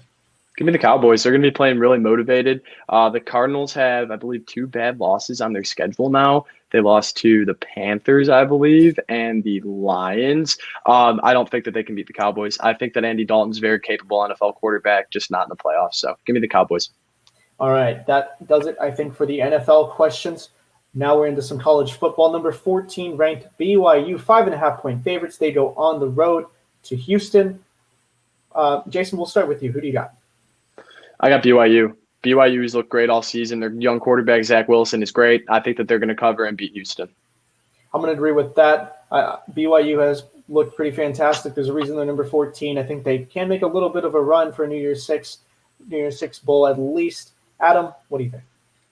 D: Give me the Cowboys. They're going to be playing really motivated. The Cardinals have, I believe, 2 bad losses on their schedule now. They lost to the Panthers, I believe, and the Lions. I don't think that they can beat the Cowboys. I think that Andy Dalton's a very capable NFL quarterback, just not in the playoffs. So give me the Cowboys.
C: All right, that does it, I think, for the NFL questions. Now we're into some college football. Number 14 ranked BYU, 5.5-point favorites. They go on the road to Houston. Jason, we'll start with you. Who do you got?
D: I got BYU. BYU's looked great all season. Their young quarterback, Zach Wilson, is great. I think that they're going to cover and beat Houston.
C: I'm going to agree with that. BYU has looked pretty fantastic. There's a reason they're number 14. I think they can make a little bit of a run for New Year's Six bowl at least. Adam, what do you think?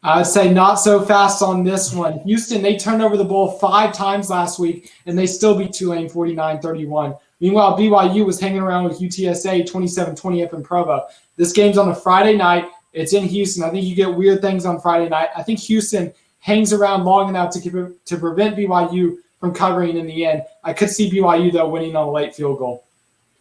E: I'd say not so fast on this one. Houston, they turned over the ball 5 times last week, and they still beat Tulane 49-31. Meanwhile, BYU was hanging around with UTSA 27-20 up in Provo. This game's on a Friday night. It's in Houston. I think you get weird things on Friday night. I think Houston hangs around long enough to prevent BYU from covering in the end. I could see BYU, though, winning on a late field goal.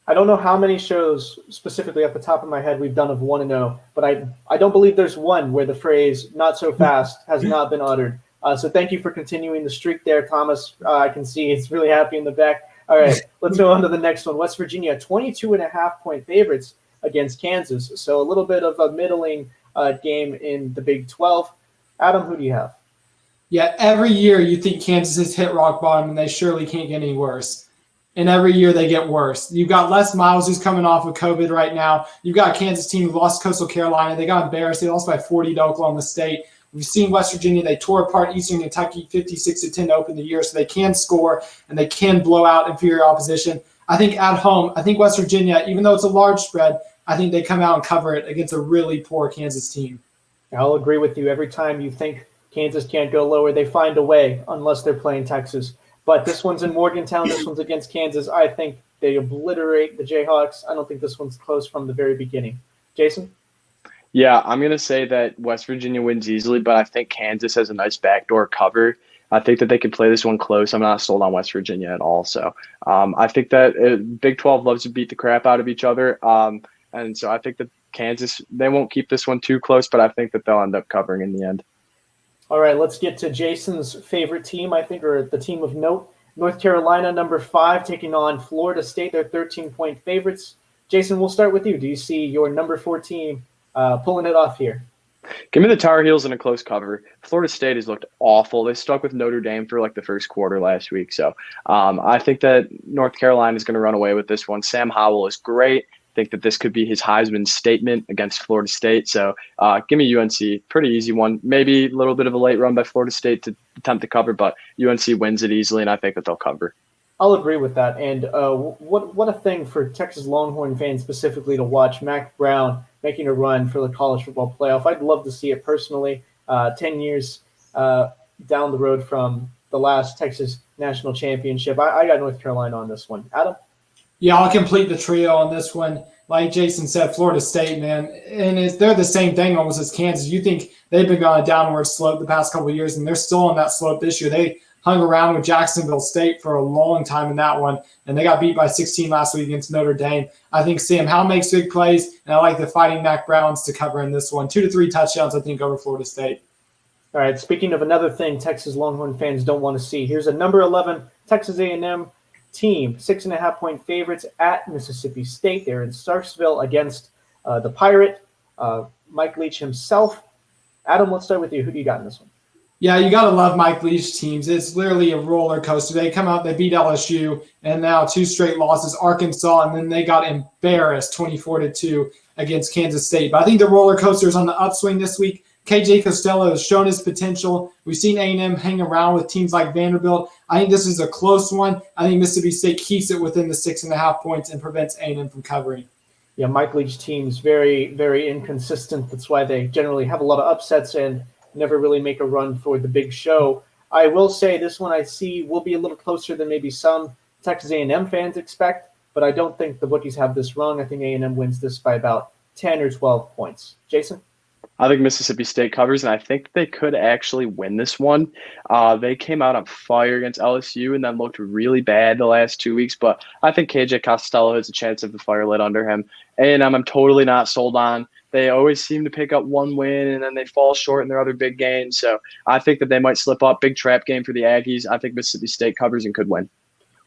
C: I don't know how many shows specifically off the top of my head we've done of 1-0, but I don't believe there's one where the phrase "not so fast" has not been uttered. So thank you for continuing the streak there, Thomas. I can see he's really happy in the back. All right, let's go on to the next one. West Virginia, 22.5-point favorites against Kansas. So a little bit of a middling game in the Big 12. Adam, who do you have?
E: Yeah, every year you think Kansas has hit rock bottom, and they surely can't get any worse. And every year they get worse. You've got Les Miles, who's coming off of COVID right now. You've got a Kansas team who lost to Coastal Carolina. They got embarrassed. They lost by 40 to Oklahoma State. We've seen West Virginia. They tore apart Eastern Kentucky 56-10 to open the year, so they can score and they can blow out inferior opposition. I think at home, I think West Virginia, even though it's a large spread, I think they come out and cover it against a really poor Kansas team.
C: I'll agree with you. Every time you think Kansas can't go lower, they find a way unless they're playing Texas. But this one's in Morgantown. This one's against Kansas. I think they obliterate the Jayhawks. I don't think this one's close from the very beginning. Jason?
D: Yeah, I'm going to say that West Virginia wins easily, but I think Kansas has a nice backdoor cover. I think that they could play this one close. I'm not sold on West Virginia at all. So I think that Big 12 loves to beat the crap out of each other. And so I think that Kansas, they won't keep this one too close, but I think that they'll end up covering in the end.
C: All right, let's get to Jason's favorite team, I think, or the team of note. North Carolina, number 5, taking on Florida State. They're 13-point favorites. Jason, we'll start with you. Do you see your number 4 team pulling it off here?
D: Give me the Tar Heels in a close cover. Florida State has looked awful. They stuck with Notre Dame for like the first quarter last week. So I think that North Carolina is going to run away with this one. Sam Howell is great. I think that this could be his Heisman statement against Florida State. So give me UNC. Pretty easy one. Maybe a little bit of a late run by Florida State to attempt to cover, but UNC wins it easily, and I think that they'll cover.
C: I'll agree with that. And what a thing for Texas Longhorn fans specifically to watch Mac Brown making a run for the college football playoff. I'd love to see it personally. 10 years down the road from the last Texas national championship. I got North Carolina on this one. Adam?
E: Yeah, I'll complete the trio on this one. Like Jason said, Florida State, man. And they're the same thing almost as Kansas. You think they've been on a downward slope the past couple of years, and they're still on that slope this year. They hung around with Jacksonville State for a long time in that one, and they got beat by 16 last week against Notre Dame. I think Sam Howell makes big plays, and I like the Fighting Mac Browns to cover in this one. 2 to 3 touchdowns, I think, over Florida State.
C: All right, speaking of another thing Texas Longhorn fans don't want to see, here's a number 11 Texas A&M team, 6.5-point favorites at Mississippi State. They're in Starksville against the Pirate, Mike Leach himself. Adam, let's start with you. Who do you got in this one?
E: Yeah, you got to love Mike Leach teams. It's literally a roller coaster. They come out, they beat LSU, and now 2 straight losses, Arkansas, and then they got embarrassed 24-2 against Kansas State. But I think the roller coaster is on the upswing this week. KJ Costello has shown his potential. We've seen A&M hang around with teams like Vanderbilt. I think this is a close one. I think Mississippi State keeps it within the 6.5 points and prevents A&M from covering.
C: Yeah, Mike Leach team's very, very inconsistent. That's why they generally have a lot of upsets and never really make a run for the big show. I will say this one I see will be a little closer than maybe some Texas A&M fans expect, but I don't think the bookies have this wrong. I think A&M wins this by about 10 or 12 points. Jason?
D: I think Mississippi State covers, and I think they could actually win this one. They came out on fire against LSU and then looked really bad the last 2 weeks, but I think KJ Costello has a chance of the fire lit under him. And I'm totally not sold on. They always seem to pick up one win, and then they fall short in their other big games. So I think that they might slip up. Big trap game for the Aggies. I think Mississippi State covers and could win.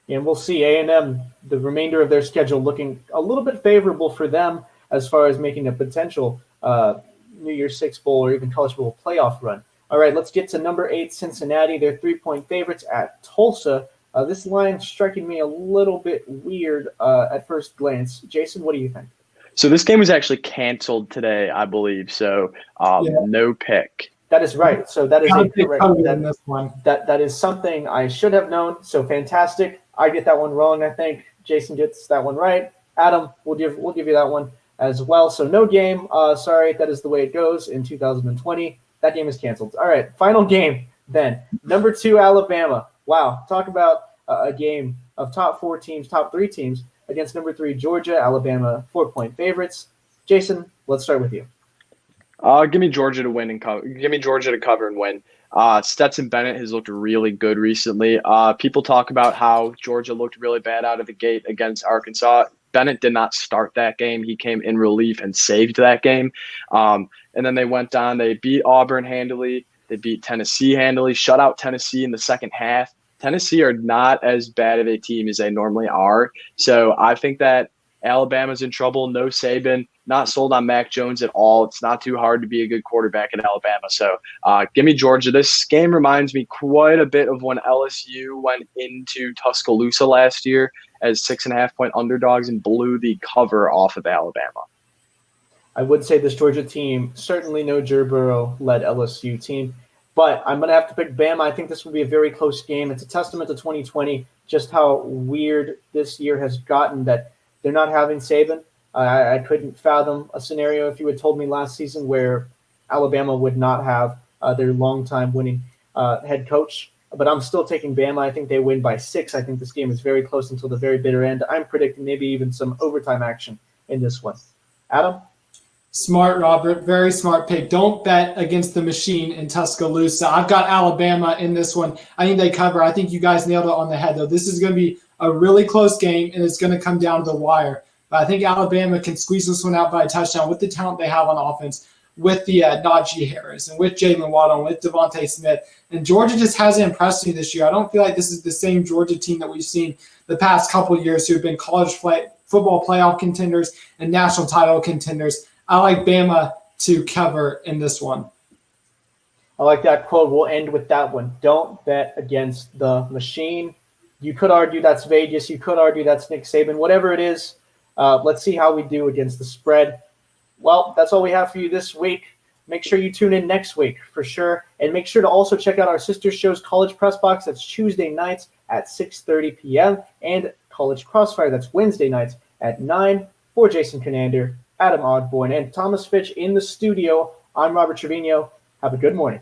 C: And we'll see A&M, the remainder of their schedule, looking a little bit favorable for them as far as making a potential New Year's Six Bowl or even College Bowl playoff run. All right, let's get to number 8, Cincinnati. They're 3-point favorites at Tulsa. This line striking me a little bit weird at first glance. Jason, what do you think?
D: So this game was actually canceled today, I believe. So no pick.
C: That is right. So that is
E: Gotta
C: a
E: pick
C: correct.
E: cover in this one.
C: That is something I should have known. So fantastic. I get that one wrong, I think. Jason gets that one right. Adam, we'll give you that one as well. So no game. Sorry, that is the way it goes in 2020. That game is canceled. All right, final game then. Number 2, Alabama. Wow, talk about a game of top 4 teams, top 3 teams against number 3, Georgia. Alabama 4-point favorites. Jason, let's start with you.
D: Give me Georgia to win and cover. Give me Georgia to cover and win. Stetson Bennett has looked really good recently. People talk about how Georgia looked really bad out of the gate against Arkansas. Bennett did not start that game. He came in relief and saved that game. And then they went on. They beat Auburn handily. They beat Tennessee handily. Shut out Tennessee in the second half. Tennessee are not as bad of a team as they normally are. So I think that Alabama's in trouble. No Saban. Not sold on Mac Jones at all. It's not too hard to be a good quarterback at Alabama. So give me Georgia. This game reminds me quite a bit of when LSU went into Tuscaloosa last year as 6.5-point underdogs and blew the cover off of Alabama.
C: I would say this Georgia team, certainly no Joe Burrow-led LSU team, but I'm going to have to pick Bama. I think this will be a very close game. It's a testament to 2020, just how weird this year has gotten that they're not having Saban. I couldn't fathom a scenario if you had told me last season where Alabama would not have their longtime winning head coach. But I'm still taking Bama. I think they win by 6. I think this game is very close until the very bitter end. I'm predicting maybe even some overtime action in this one. Adam?
E: Smart, Robert. Very smart pick. Don't bet against the machine in Tuscaloosa. I've got Alabama in this one. I think they cover. I think you guys nailed it on the head, though. This is going to be a really close game, and it's going to come down to the wire. But I think Alabama can squeeze this one out by a touchdown with the talent they have on offense, with the Najee Harris, and with Jalen Waddle, and with Devontae Smith. And Georgia just hasn't impressed me this year. I don't feel like this is the same Georgia team that we've seen the past couple of years who have been college football playoff contenders and national title contenders. I like Bama to cover in this one.
C: I like that quote. We'll end with that one. Don't bet against the machine. You could argue that's Vegas. You could argue that's Nick Saban. Whatever it is, let's see how we do against the spread. Well, that's all we have for you this week. Make sure you tune in next week for sure. And make sure to also check out our sister show's College Press Box. That's Tuesday nights at 6:30 p.m. And College Crossfire. That's Wednesday nights at 9. For Jason Conander, Adam Ogborn, and Thomas Fitch in the studio, I'm Robert Trevino. Have a good morning.